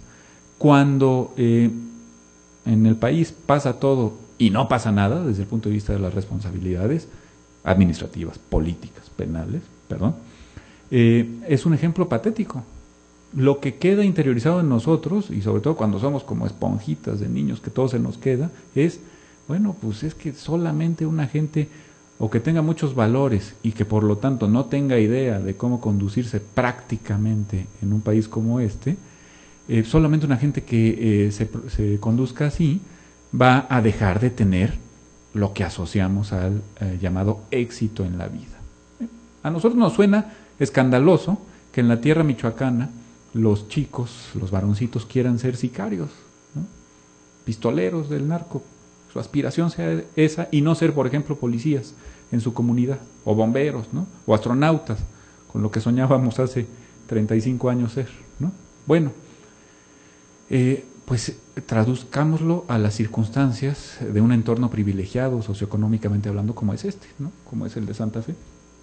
cuando en el país pasa todo y no pasa nada desde el punto de vista de las responsabilidades administrativas, políticas, penales, es un ejemplo patético. Lo que queda interiorizado en nosotros, y sobre todo cuando somos como esponjitas de niños, que todo se nos queda, es, bueno, pues es que solamente una gente, o que tenga muchos valores y que por lo tanto no tenga idea de cómo conducirse prácticamente en un país como este, solamente una gente que se conduzca así va a dejar de tener lo que asociamos al llamado éxito en la vida. A nosotros nos suena escandaloso que en la tierra michoacana los chicos, los varoncitos, quieran ser sicarios, ¿no? Pistoleros del narco. Su aspiración sea esa y no ser, por ejemplo, policías en su comunidad, o bomberos, ¿no? O astronautas, con lo que soñábamos hace 35 años ser, ¿no? Bueno, pues traduzcámoslo a las circunstancias de un entorno privilegiado socioeconómicamente hablando como es este, ¿no? Como es el de Santa Fe,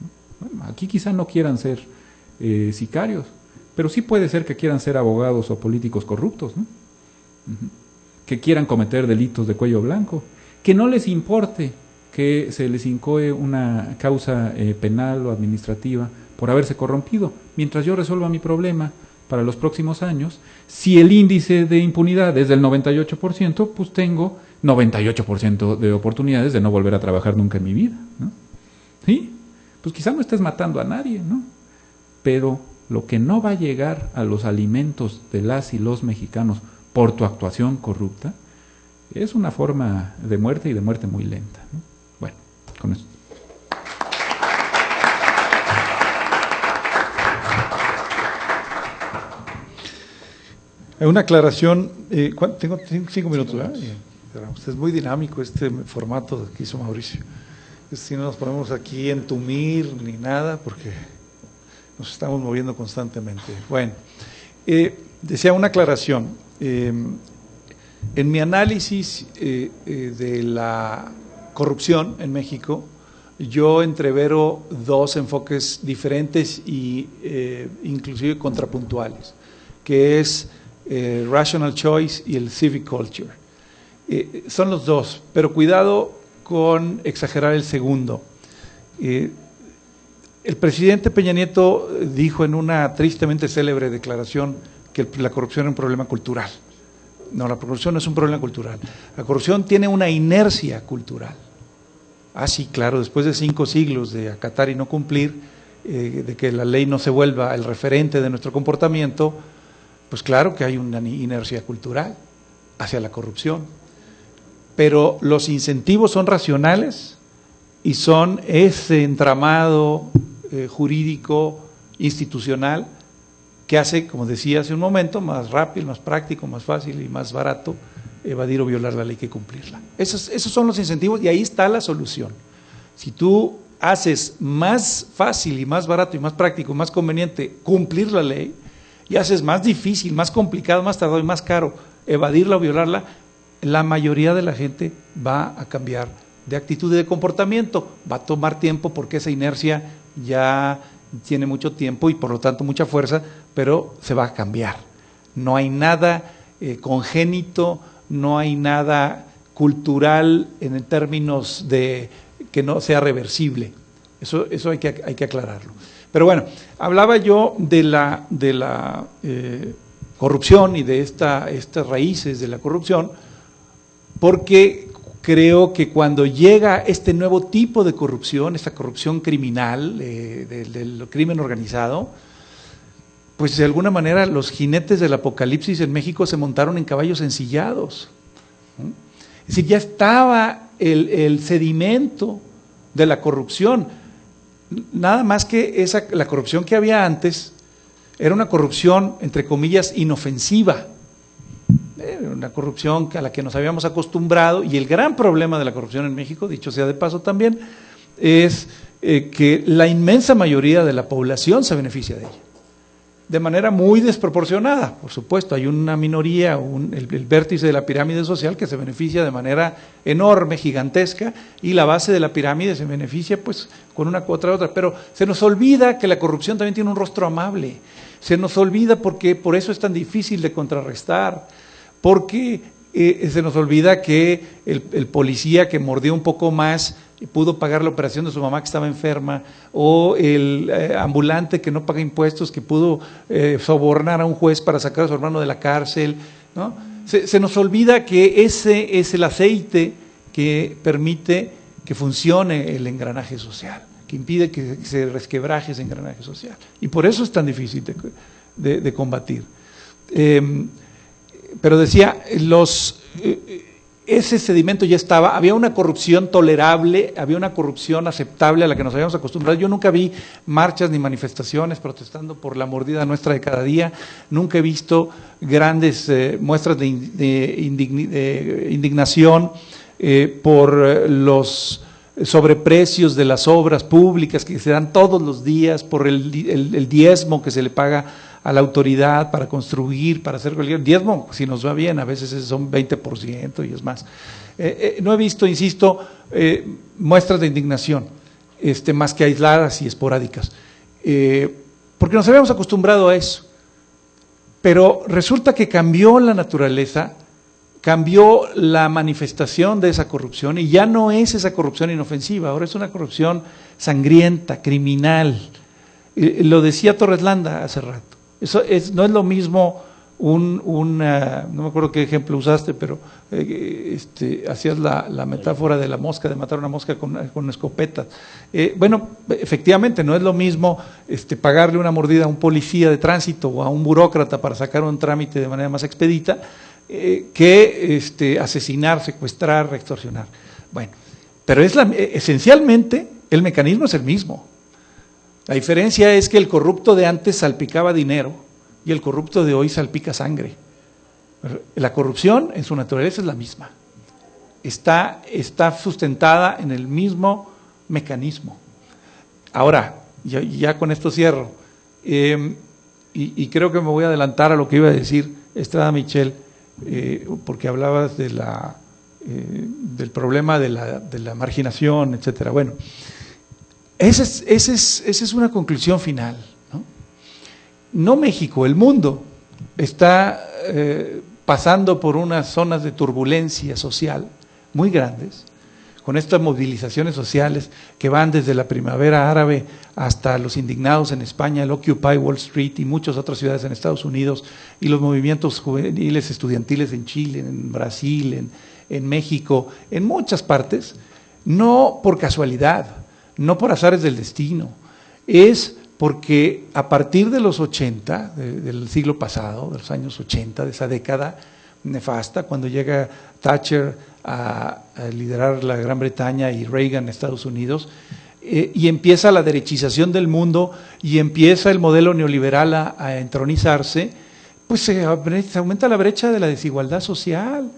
¿no? Bueno, aquí quizá no quieran ser sicarios, pero sí puede ser que quieran ser abogados o políticos corruptos, ¿no? Que quieran cometer delitos de cuello blanco, que no les importe que se les incoe una causa penal o administrativa por haberse corrompido. Mientras yo resuelva mi problema para los próximos años, si el índice de impunidad es del 98%, pues tengo 98% de oportunidades de no volver a trabajar nunca en mi vida, ¿no? ¿Sí? Pues quizá no estés matando a nadie, ¿no? Pero lo que no va a llegar a los alimentos de las y los mexicanos por tu actuación corrupta es una forma de muerte y de muerte muy lenta, ¿no? Bueno, con eso.
Una aclaración, tengo 5 minutos, ¿verdad? Es muy dinámico este formato que hizo Mauricio. Si no nos ponemos aquí a entumir ni nada, porque nos estamos moviendo constantemente. Bueno, decía una aclaración. En mi análisis de la corrupción en México, yo entrevero dos enfoques diferentes y inclusive contrapuntuales, que es Rational Choice y el Civic Culture. Son los dos, pero cuidado con exagerar el segundo. El presidente Peña Nieto dijo en una tristemente célebre declaración que la corrupción es un problema cultural. No, la corrupción no es un problema cultural. La corrupción tiene una inercia cultural. Ah, sí, claro, después de 5 siglos de acatar y no cumplir, de que la ley no se vuelva el referente de nuestro comportamiento, pues claro que hay una inercia cultural hacia la corrupción. Pero los incentivos son racionales y son ese entramado jurídico, institucional, que hace, como decía hace un momento, más rápido, más práctico, más fácil y más barato evadir o violar la ley que cumplirla. Esos son los incentivos y ahí está la solución. Si tú haces más fácil y más barato y más práctico, más conveniente cumplir la ley, y haces más difícil, más complicado, más tardado y más caro evadirla o violarla, la mayoría de la gente va a cambiar de actitud y de comportamiento. Va a tomar tiempo porque esa inercia ya tiene mucho tiempo y por lo tanto mucha fuerza, pero se va a cambiar. No hay nada congénito, no hay nada cultural en términos de que no sea reversible. Eso hay que aclararlo. Pero bueno, hablaba yo de la corrupción y de estas raíces de la corrupción, porque creo que cuando llega este nuevo tipo de corrupción, esta corrupción criminal, del crimen organizado, pues de alguna manera los jinetes del apocalipsis en México se montaron en caballos ensillados. Es decir, ya estaba el sedimento de la corrupción. Nada más que la corrupción que había antes era una corrupción, entre comillas, inofensiva. Una corrupción a la que nos habíamos acostumbrado, y el gran problema de la corrupción en México, dicho sea de paso también, es que la inmensa mayoría de la población se beneficia de ella. De manera muy desproporcionada, por supuesto, hay una minoría, el vértice de la pirámide social que se beneficia de manera enorme, gigantesca, y la base de la pirámide se beneficia pues con una contra otra, pero se nos olvida que la corrupción también tiene un rostro amable, se nos olvida porque por eso es tan difícil de contrarrestar, porque se nos olvida que el policía que mordió un poco más pudo pagar la operación de su mamá que estaba enferma, o el ambulante que no paga impuestos, que pudo sobornar a un juez para sacar a su hermano de la cárcel, ¿no? Se nos olvida que ese es el aceite que permite que funcione el engranaje social, que impide que se resquebraje ese engranaje social. Y por eso es tan difícil de combatir. Pero decía, ese sedimento ya estaba, había una corrupción tolerable, había una corrupción aceptable a la que nos habíamos acostumbrado. Yo nunca vi marchas ni manifestaciones protestando por la mordida nuestra de cada día, nunca he visto grandes muestras de indignación por los sobreprecios de las obras públicas que se dan todos los días, por el diezmo que se le paga a la autoridad para construir, para hacer cualquier diezmo, si nos va bien, a veces son 20% y es más. No he visto, insisto, muestras de indignación, más que aisladas y esporádicas, porque nos habíamos acostumbrado a eso. Pero resulta que cambió la naturaleza, cambió la manifestación de esa corrupción, y ya no es esa corrupción inofensiva, ahora es una corrupción sangrienta, criminal. Lo decía Torres Landa hace rato. No es lo mismo no me acuerdo qué ejemplo usaste, pero hacías la metáfora de la mosca, de matar una mosca con escopetas. Bueno, efectivamente, no es lo mismo pagarle una mordida a un policía de tránsito o a un burócrata para sacar un trámite de manera más expedita, que asesinar, secuestrar, extorsionar. Bueno, pero esencialmente el mecanismo es el mismo. La diferencia es que el corrupto de antes salpicaba dinero y el corrupto de hoy salpica sangre. La corrupción en su naturaleza es la misma. Está sustentada en el mismo mecanismo. Ahora, ya con esto cierro, y creo que me voy a adelantar a lo que iba a decir Estrada Michel, porque hablabas del problema de la marginación, etcétera. Bueno, esa es una conclusión final, ¿no? No México, el mundo está pasando por unas zonas de turbulencia social muy grandes, con estas movilizaciones sociales que van desde la primavera árabe hasta los indignados en España, el Occupy Wall Street y muchas otras ciudades en Estados Unidos, y los movimientos juveniles estudiantiles en Chile, en Brasil, en México, en muchas partes, no por casualidad, no por azares del destino, es porque a partir de los 80, del siglo pasado, de los años 80, de esa década nefasta, cuando llega Thatcher a liderar la Gran Bretaña y Reagan Estados Unidos, y empieza la derechización del mundo y empieza el modelo neoliberal a entronizarse, pues se aumenta la brecha de la desigualdad social.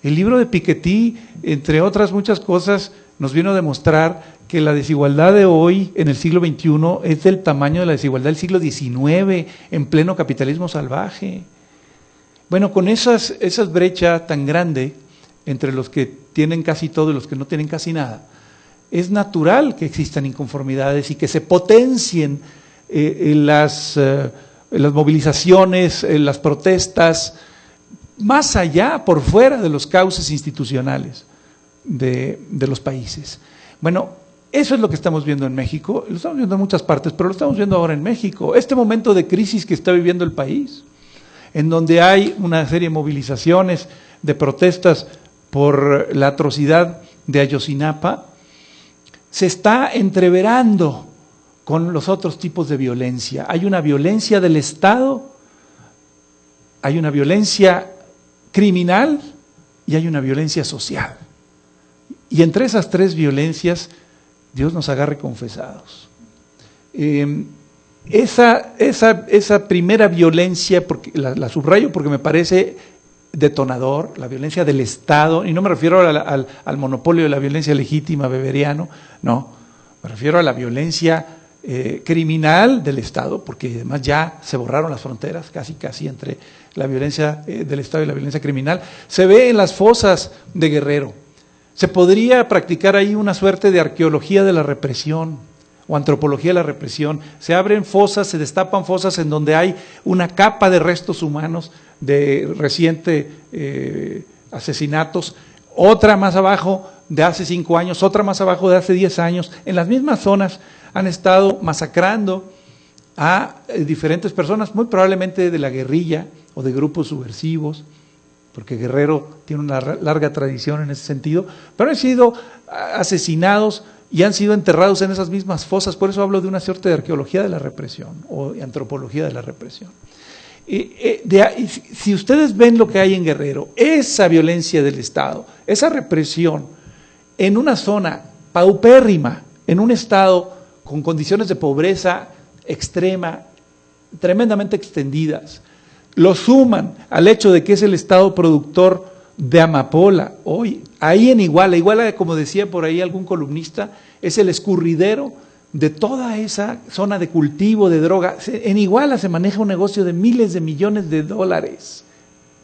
El libro de Piketty, entre otras muchas cosas, nos vino a demostrar que la desigualdad de hoy, en el siglo XXI, es del tamaño de la desigualdad del siglo XIX, en pleno capitalismo salvaje. Bueno, con esas brechas tan grandes, entre los que tienen casi todo y los que no tienen casi nada, es natural que existan inconformidades y que se potencien las movilizaciones, las protestas, más allá, por fuera de los cauces institucionales de los países. Bueno, eso es lo que estamos viendo en México, lo estamos viendo en muchas partes, pero lo estamos viendo ahora en México. Este momento de crisis que está viviendo el país, en donde hay una serie de movilizaciones, de protestas por la atrocidad de Ayotzinapa, se está entreverando con los otros tipos de violencia. Hay una violencia del Estado, hay una violencia criminal y hay una violencia social. Y entre esas tres violencias, Dios nos agarre confesados. Esa primera violencia, porque la subrayo porque me parece detonador, la violencia del Estado, y no me refiero al monopolio de la violencia legítima beberiano, no, me refiero a la violencia criminal del Estado, porque además ya se borraron las fronteras casi entre la violencia del Estado y la violencia criminal. Se ve en las fosas de Guerrero. Se podría practicar ahí una suerte de arqueología de la represión o antropología de la represión. Se abren fosas, se destapan fosas en donde hay una capa de restos humanos de recientes asesinatos, otra más abajo de hace 5 años, otra más abajo de hace 10 años. En las mismas zonas han estado masacrando a diferentes personas, muy probablemente de la guerrilla o de grupos subversivos, porque Guerrero tiene una larga tradición en ese sentido, pero han sido asesinados y han sido enterrados en esas mismas fosas. Por eso hablo de una suerte de arqueología de la represión o antropología de la represión. Si ustedes ven lo que hay en Guerrero, esa violencia del Estado, esa represión en una zona paupérrima, en un estado con condiciones de pobreza extrema, tremendamente extendidas, lo suman al hecho de que es el estado productor de amapola. Hoy, ahí en Iguala, como decía por ahí algún columnista, es el escurridero de toda esa zona de cultivo de droga. En Iguala se maneja un negocio de miles de millones de dólares.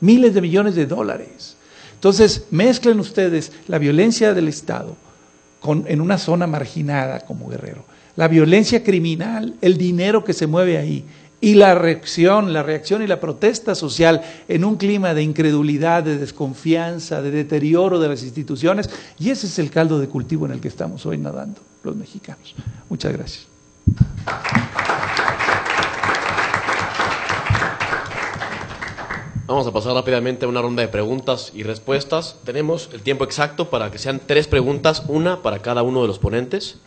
Miles de millones de dólares. Entonces, mezclen ustedes la violencia del Estado en una zona marginada como Guerrero, la violencia criminal, el dinero que se mueve ahí, y la reacción y la protesta social en un clima de incredulidad, de desconfianza, de deterioro de las instituciones, y ese es el caldo de cultivo en el que estamos hoy nadando los mexicanos. Muchas gracias.
Vamos a pasar rápidamente a una ronda de preguntas y respuestas. Tenemos el tiempo exacto para que sean 3 preguntas, una para cada uno de los ponentes.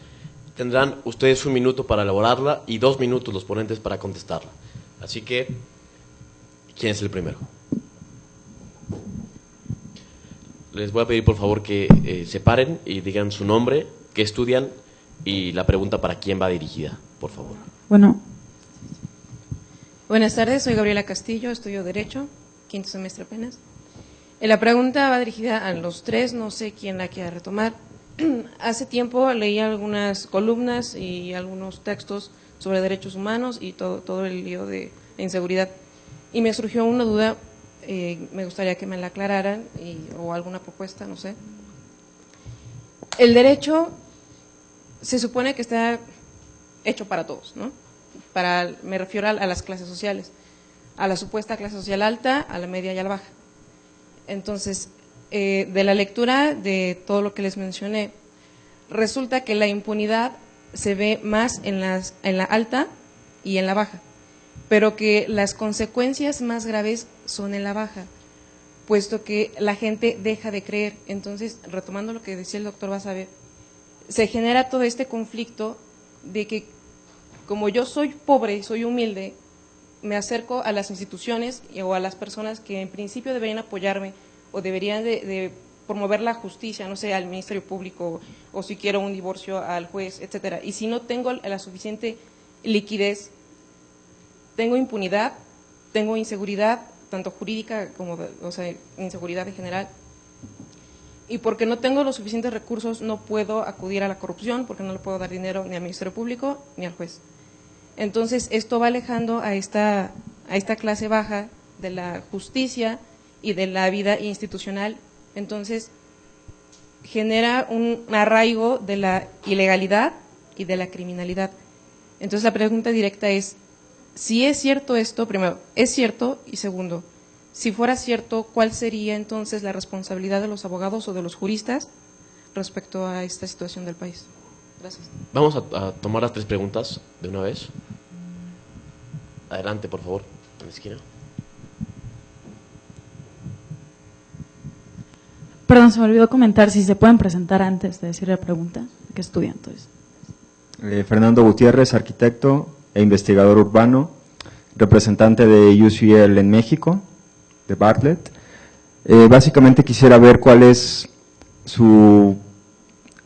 Tendrán ustedes 1 minuto para elaborarla y 2 minutos los ponentes para contestarla. Así que, ¿quién es el primero? Les voy a pedir por favor que se paren y digan su nombre, qué estudian y la pregunta para quién va dirigida, por favor.
Bueno, buenas tardes, soy Gabriela Castillo, estudio Derecho, 5º semestre apenas. La pregunta va dirigida a los 3, no sé quién la quiera retomar. Hace tiempo leí algunas columnas y algunos textos sobre derechos humanos y todo el lío de inseguridad. Y me surgió una duda, me gustaría que me la aclararan o alguna propuesta, no sé. El derecho se supone que está hecho para todos, ¿no? Me refiero a las clases sociales, a la supuesta clase social alta, a la media y a la baja. Entonces, de la lectura de todo lo que les mencioné, resulta que la impunidad se ve más en la alta y en la baja, pero que las consecuencias más graves son en la baja, puesto que la gente deja de creer. Entonces, retomando lo que decía el doctor Basabe, se genera todo este conflicto de que como yo soy pobre, soy humilde, me acerco a las instituciones o a las personas que en principio deberían apoyarme o deberían de promover la justicia, no sé, al Ministerio Público o si quiero un divorcio al juez, etcétera. Y si no tengo la suficiente liquidez, tengo impunidad, tengo inseguridad, tanto jurídica como, inseguridad en general. Y porque no tengo los suficientes recursos, no puedo acudir a la corrupción, porque no le puedo dar dinero ni al Ministerio Público ni al juez. Entonces, esto va alejando a esta clase baja de la justicia y de la vida institucional Entonces, genera un arraigo de la ilegalidad y de la criminalidad. Entonces, la pregunta directa es, si es cierto esto, primero, ¿es cierto? Y segundo, si fuera cierto, ¿cuál sería entonces la responsabilidad de los abogados o de los juristas respecto a esta situación del país? Gracias.
Vamos a tomar las 3 preguntas de una vez. Adelante, por favor, en la esquina.
Perdón, se me olvidó comentar si se pueden presentar antes de decir la pregunta. ¿Qué estudian entonces?
Fernando Gutiérrez, arquitecto e investigador urbano, representante de UCL en México, de Bartlett. Básicamente quisiera ver cuál es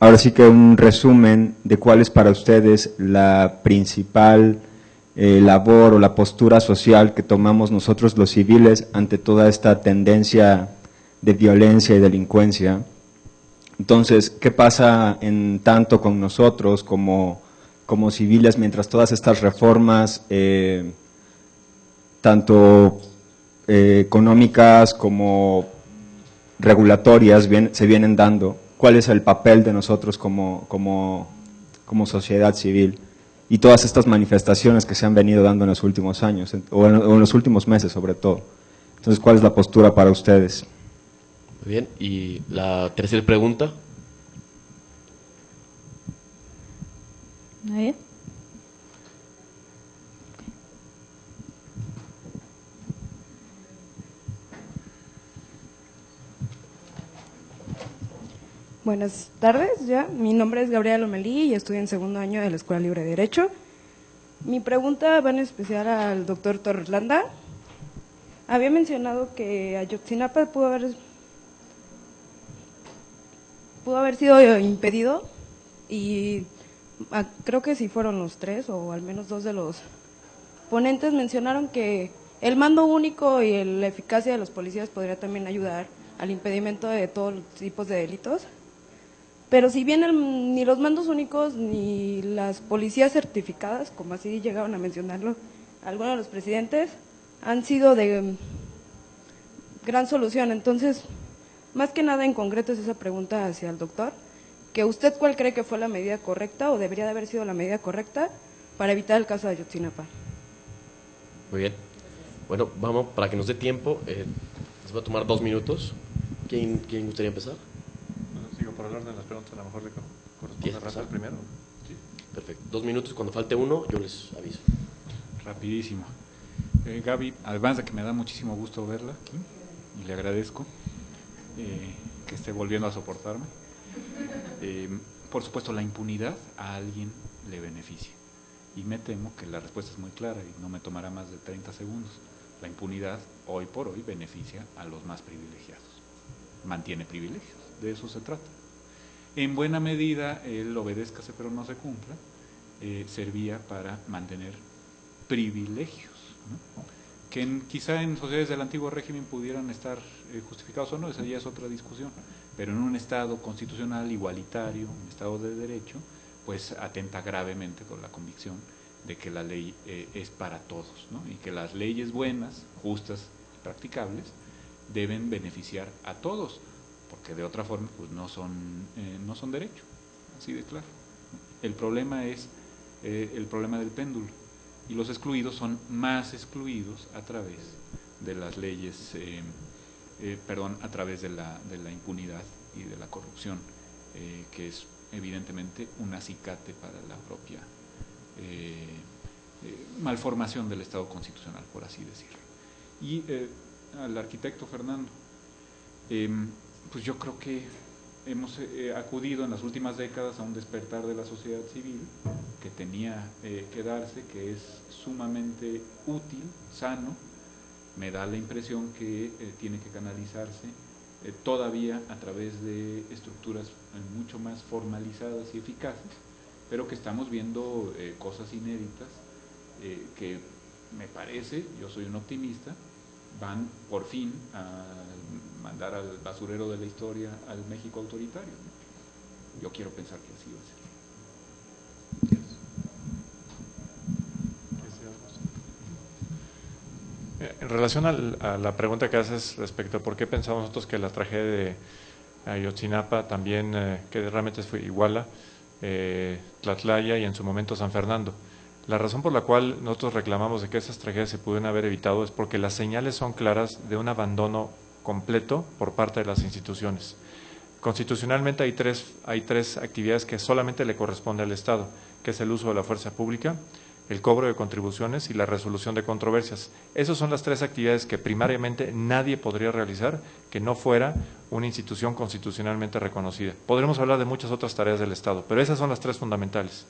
ahora sí que un resumen de cuál es para ustedes la principal labor o la postura social que tomamos nosotros los civiles ante toda esta tendencia de violencia y delincuencia. Entonces, ¿qué pasa en tanto con nosotros como civiles mientras todas estas reformas, tanto económicas como regulatorias, se vienen dando? ¿Cuál es el papel de nosotros como sociedad civil? Y todas estas manifestaciones que se han venido dando en los últimos años, o en los últimos meses sobre todo. Entonces, ¿cuál es la postura para ustedes?
Muy bien, y la tercera pregunta.
¿Nadie?
Buenas tardes, mi nombre es Gabriela Lomelí y estoy en segundo año de la Escuela Libre de Derecho. Mi pregunta va en especial al doctor Torres Landa. Había mencionado que Ayotzinapa pudo haber sido impedido y creo que sí fueron los 3 o al menos 2 de los ponentes mencionaron que el mando único y la eficacia de los policías podría también ayudar al impedimento de todos los tipos de delitos. Pero si bien ni los mandos únicos ni las policías certificadas, como así llegaron a mencionarlo algunos de los presidentes, han sido de gran solución. Entonces, más que nada en concreto es esa pregunta hacia el doctor, que usted cuál cree que fue la medida correcta o debería de haber sido la medida correcta para evitar el caso de Ayotzinapa.
Muy bien. Bueno, vamos, para que nos dé tiempo, les voy a tomar 2 minutos. ¿Quién gustaría empezar?
Bueno, sigo por el orden de las preguntas, a lo mejor le corresponde a Rafael primero.
Sí. Perfecto. 2 minutos, cuando falte uno, yo les aviso.
Rapidísimo. Gaby, además de que me da muchísimo gusto verla aquí, y le agradezco que esté volviendo a soportarme. Por supuesto, la impunidad a alguien le beneficia. Y me temo que la respuesta es muy clara y no me tomará más de 30 segundos. La impunidad, hoy por hoy, beneficia a los más privilegiados. Mantiene privilegios, de eso se trata. En buena medida, el obedézcase pero no se cumpla, servía para mantener privilegios, ¿no? Que quizá en sociedades del antiguo régimen pudieran estar justificados o no, esa ya es otra discusión, pero en un Estado constitucional igualitario, un Estado de derecho, pues atenta gravemente con la convicción de que la ley es para todos, ¿no? Y que las leyes buenas, justas y practicables deben beneficiar a todos, porque de otra forma pues no son derecho, así de claro. El problema es el problema del péndulo, y los excluidos son más excluidos a través de las leyes, a través de la impunidad y de la corrupción, que es evidentemente un acicate para la propia malformación del Estado constitucional, por así decirlo. Y al arquitecto Fernando, pues yo creo que hemos acudido en las últimas décadas a un despertar de la sociedad civil que tenía que darse, que es sumamente útil, sano. Me da la impresión que tiene que canalizarse todavía a través de estructuras mucho más formalizadas y eficaces, pero que estamos viendo cosas inéditas que me parece, yo soy un optimista, van por fin a mandar al basurero de la historia al México autoritario, ¿no? Yo quiero pensar que así va a ser.
En relación a la pregunta que haces respecto a por qué pensamos nosotros que la tragedia de Ayotzinapa, también que realmente fue Iguala, Tlatlaya y en su momento San Fernando. La razón por la cual nosotros reclamamos de que esas tragedias se pudieron haber evitado es porque las señales son claras de un abandono completo por parte de las instituciones. Constitucionalmente hay tres actividades que solamente le corresponde al Estado, que es el uso de la fuerza pública, el cobro de contribuciones y la resolución de controversias. Esas son las tres actividades que primariamente nadie podría realizar que no fuera una institución constitucionalmente reconocida. Podremos hablar de muchas otras tareas del Estado, pero esas son las tres fundamentales.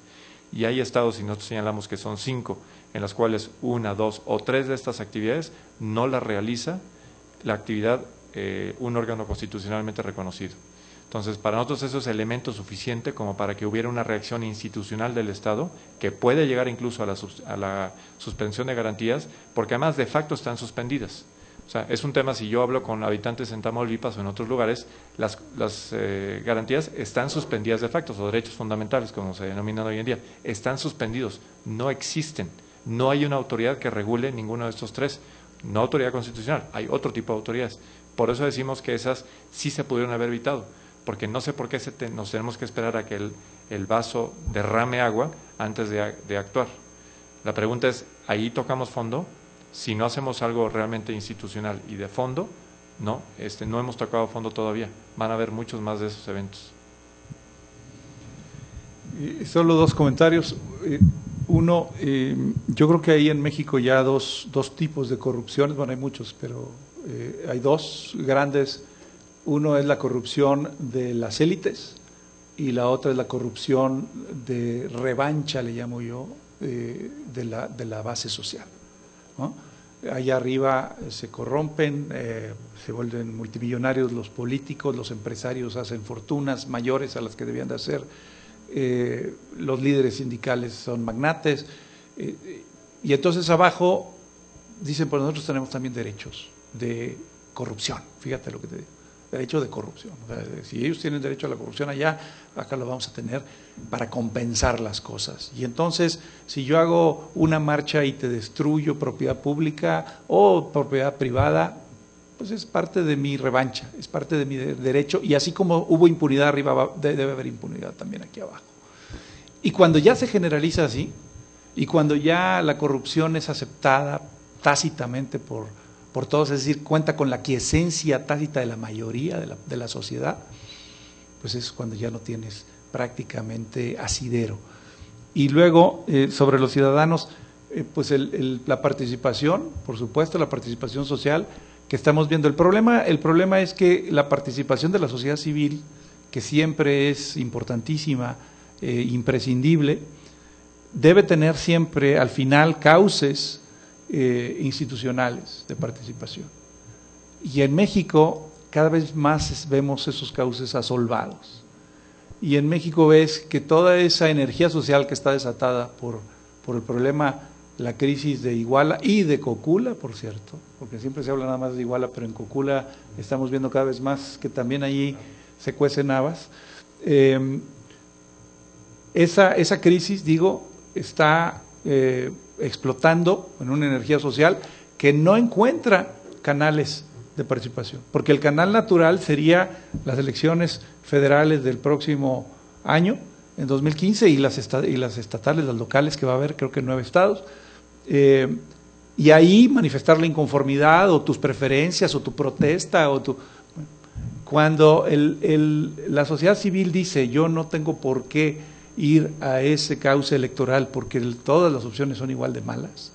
Y hay estados, y nosotros señalamos que son 5, en las cuales 1, 2 o 3 de estas actividades no las realiza la actividad un órgano constitucionalmente reconocido. Entonces, para nosotros eso es elemento suficiente como para que hubiera una reacción institucional del Estado que puede llegar incluso a la suspensión de garantías, porque además de facto están suspendidas. O sea, es un tema, si yo hablo con habitantes en Tamaulipas o en otros lugares, las garantías están suspendidas de facto, o derechos fundamentales, como se denominan hoy en día, están suspendidos, no existen. No hay una autoridad que regule ninguno de estos tres, no autoridad constitucional, hay otro tipo de autoridades. Por eso decimos que esas sí se pudieron haber evitado, porque no sé por qué nos tenemos que esperar a que el vaso derrame agua antes de actuar. La pregunta es, ¿ahí tocamos fondo? Si no hacemos algo realmente institucional y de fondo, no hemos tocado fondo todavía. Van a haber muchos más de esos eventos.
Solo 2 comentarios. Uno, yo creo que hay en México ya dos tipos de corrupción. Bueno, hay muchos, pero hay 2 grandes. Uno es la corrupción de las élites y la otra es la corrupción de revancha, le llamo yo, de la base social, ¿no? Allá arriba se corrompen, se vuelven multimillonarios los políticos, los empresarios hacen fortunas mayores a las que debían de hacer, los líderes sindicales son magnates, y entonces abajo dicen, pues nosotros tenemos también derechos de corrupción, fíjate lo que te digo. Derecho de corrupción. O sea, si ellos tienen derecho a la corrupción allá, acá lo vamos a tener para compensar las cosas. Y entonces, si yo hago una marcha y te destruyo propiedad pública o propiedad privada, pues es parte de mi revancha, es parte de mi derecho, y así como hubo impunidad arriba, debe haber impunidad también aquí abajo. Y cuando ya se generaliza así, y cuando ya la corrupción es aceptada tácitamente por todos, es decir, cuenta con la quiesencia tácita de la mayoría de la sociedad, pues es cuando ya no tienes prácticamente asidero. Y luego, sobre los ciudadanos, pues la participación, por supuesto, la participación social que estamos viendo. El problema es que la participación de la sociedad civil, que siempre es importantísima, imprescindible, debe tener siempre al final cauces institucionales de participación. Y en México cada vez más vemos esos cauces asolvados. Y en México ves que toda esa energía social que está desatada por el problema, la crisis de Iguala y de Cocula, por cierto, porque siempre se habla nada más de Iguala, pero en Cocula estamos viendo cada vez más que también allí se cuecen habas. Esa crisis, digo, está explotando en una energía social que no encuentra canales de participación, porque el canal natural sería las elecciones federales del próximo año, en 2015, y las estatales, las locales, que va a haber creo que en 9 estados, y ahí manifestar la inconformidad o tus preferencias o tu protesta cuando la sociedad civil dice yo no tengo por qué ir a ese cauce electoral porque todas las opciones son igual de malas,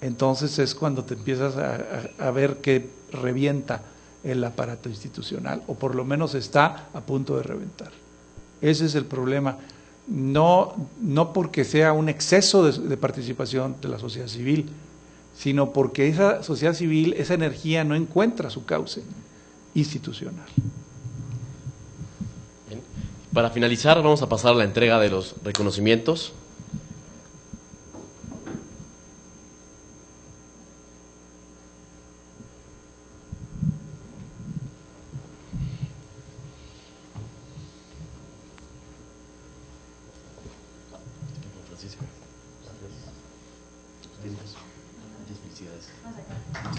entonces es cuando te empiezas a ver que revienta el aparato institucional, o por lo menos está a punto de reventar. Ese es el problema, no porque sea un exceso de participación de la sociedad civil, sino porque esa sociedad civil, esa energía no encuentra su cauce institucional.
Bien. Para finalizar, vamos a pasar a la entrega de los reconocimientos.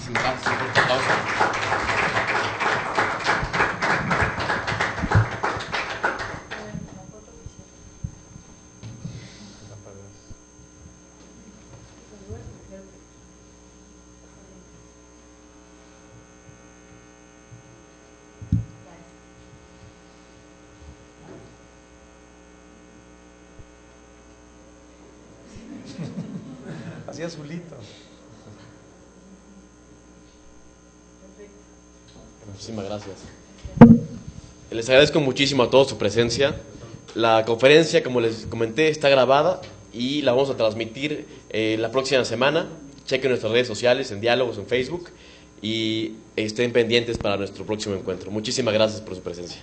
Muchísimas gracias. Un fuerte aplauso.
Así azulito.
Muchísimas gracias. Les agradezco muchísimo a todos su presencia. La conferencia, como les comenté, está grabada y la vamos a transmitir la próxima semana. Chequen nuestras redes sociales, en Diálogos, en Facebook, y estén pendientes para nuestro próximo encuentro. Muchísimas gracias por su presencia.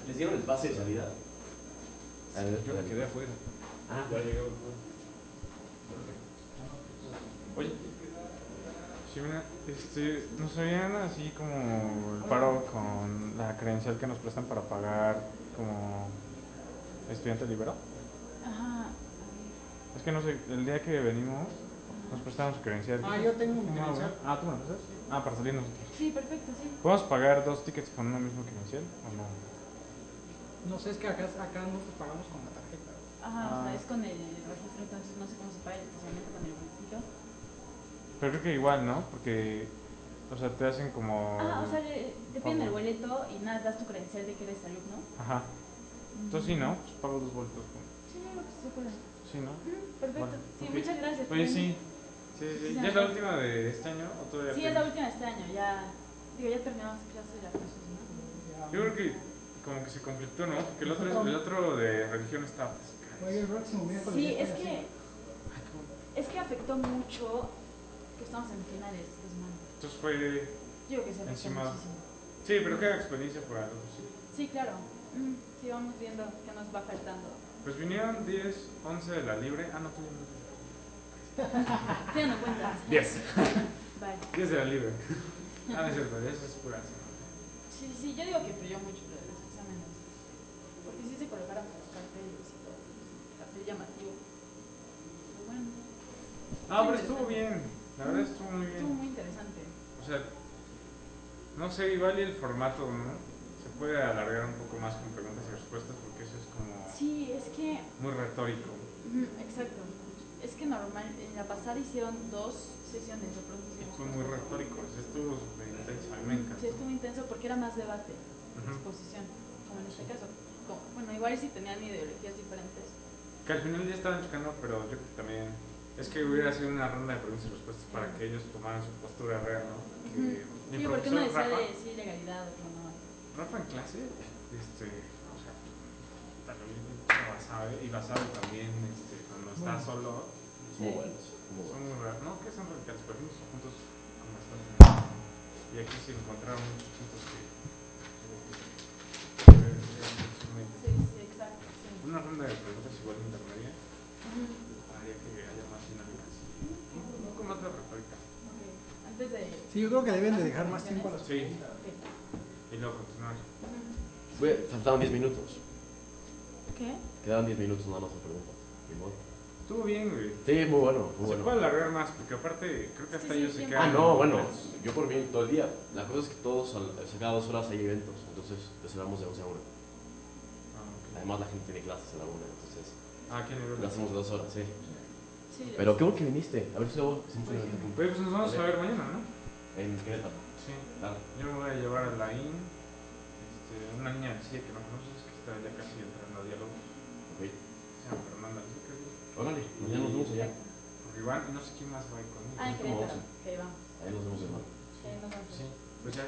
¿Les dieron el pase de salida?
Yo me quedé afuera.
Ya llegué.
Oye, Ximena, nos habían así como el paro con la credencial que nos prestan para pagar como estudiante liberado.
Ajá.
Es que no sé, el día que venimos nos prestaron su credencial.
Yo tengo mi credencial.
¿Tú me la prestas? Para salir nosotros.
Sí, perfecto, sí.
¿Podemos pagar 2 tickets con una misma credencial o no?
No sé, es que acá nosotros pagamos con la tarjeta.
Ajá, o sea, es con el registro, entonces no sé cómo se paga el estacionamiento con el bolsito.
Pero creo que igual, ¿no? Porque, o sea, te hacen como...
O sea, te piden el boleto y nada, das tu credencial de que eres alumno.
Ajá. Entonces sí, ¿no? Pues pago 2 boletos.
Sí, lo que se puede.
Sí, ¿no?
Perfecto.
Bueno,
Sí,
okay.
muchas gracias.
Oye, sí. ¿Ya es la última de este año o todavía?
Sí, es la última de este año. Ya terminamos clases de cursos, ¿no?
Yo creo que como que se completó, ¿no? Porque el otro de religión está...
Oye, el próximo miércoles.
Sí, es que afectó mucho que estamos en finales de semana.
Entonces fue...
Yo creo que se afectó
encima...
muchísimo.
Sí, pero qué experiencia fue algo, sí.
Sí, claro. Sí, vamos viendo qué nos va faltando.
Pues vinieron 10, 11 de la libre. No, tú no.
Teniendo en cuenta.
10.
Vale.
10 de la libre. No es cierto, eso es pura.
Sí, yo digo que influyó mucho lo de los exámenes. Porque sí se colocaron los carteles y todo. Cartel llamativo. Pero bueno.
Pero estuvo bien. La verdad estuvo muy bien.
Estuvo muy interesante.
O sea, no sé, igual y el formato, ¿no? Se puede alargar un poco más con preguntas y respuestas porque eso es como...
Sí, es que...
muy retórico.
Exacto. Es que normal, en la pasada hicieron 2 sesiones de preguntas y respuestas.
Fue muy retórico, estuvo súper intenso, a mí me encantó.
Sí, estuvo intenso porque era más debate, exposición, como en este caso. Bueno, igual si tenían ideologías diferentes.
Que al final ya estaban chocando, pero yo creo que también es que hubiera sido una ronda de preguntas y respuestas para que ellos tomaran su postura real, ¿no?
Sí, porque uno decía de sí, legalidad o no.
Rafa en clase, o sea, también Basabe también, cuando está solo.
Muy buenos.
Son muy raros, no que son radicales, pero unos puntos como están. Y aquí se encontraron muchos puntos que
Sí, exacto. Sí.
una ronda de preguntas igual intermedia. que haya más dinámicas y un poco más de retórica.
Antes de...
Sí, yo creo que deben de dejar más tiempo a las
Sí. Y luego continuar.
Faltaban 10 minutos.
¿Qué?
Quedaban 10 minutos nada más de preguntas. Ni modo.
Estuvo bien, güey.
Sí, muy bueno. Muy
Se
bueno.
puede alargar más, porque aparte creo que hasta
Sí,
ellos
sí,
se
siempre.
quedan.
Ah, no, bueno, yo por mí todo el día. La cosa es que todos, cada 2 horas hay eventos, entonces reservamos de 11 a 1.
Ah, ok.
Además, la gente tiene clases a la 1, entonces
Ah, ¿quién nivel?
lo hacemos de 2 horas, sí.
Sí,
Pero qué bueno que viniste. A ver si luego hacemos un evento juntos.
Pues nos vamos a ver mañana, ¿no?
En Querétaro.
Sí.
Claro.
Yo me voy a llevar a Laín, una niña del CIE que no conoces, que está ya casi entrando a diálogo.
Ok.
Se llama Fernanda, ¿sí creo que?
Órale, mañana nos vemos allá.
Con Iván, y no sé quién más va a ir conmigo.
Ah, en
¿Cómo
Querétaro.
vamos?
Que vamos.
Ahí nos vemos, hermano.
Sí, pues ya.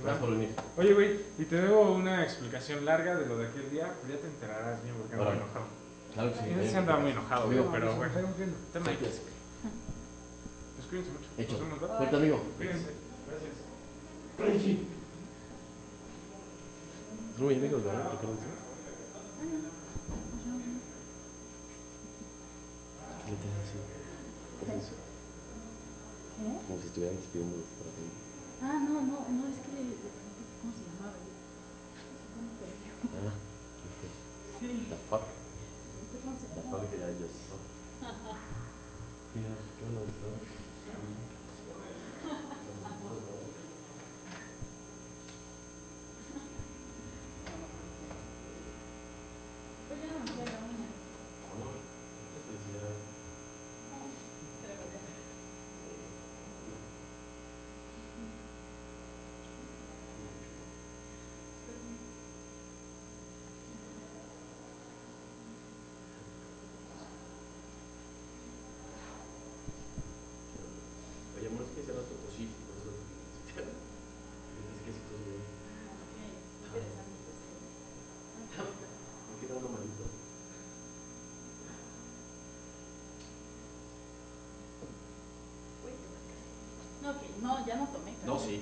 Gracias por venir.
Oye, güey, y te debo una explicación larga de lo de aquel día, pero ya te enterarás bien porque andaba
Órale.
enojado.
Claro que sí.
Y se andaba muy enojado, güey, pero bueno. Tema
Sí,
X. Pues cuídense mucho.
Hecho.
Nos vemos, ¿verdad?
Suerte, amigo.
Cuídense. Gracias.
Muy amigos, ¿verdad? Ricardo. ¿Qué te hace? ¿Qué te hace? Como si estuvieran despidiendo para ti.
Ah, no, es que... ¿Cómo se llamaba?
Ah, ok.
Sí.
The fuck.
¿Cómo se
The
llamaba?
fuck did I just saw? Mira, qué onda está.
Pues ya no me acuerdo.
Oye, amor, es que se rato sí, por eso. Es que sí, todo bien. Me queda una malito.
No, que no, ya no tomé.
No, sí.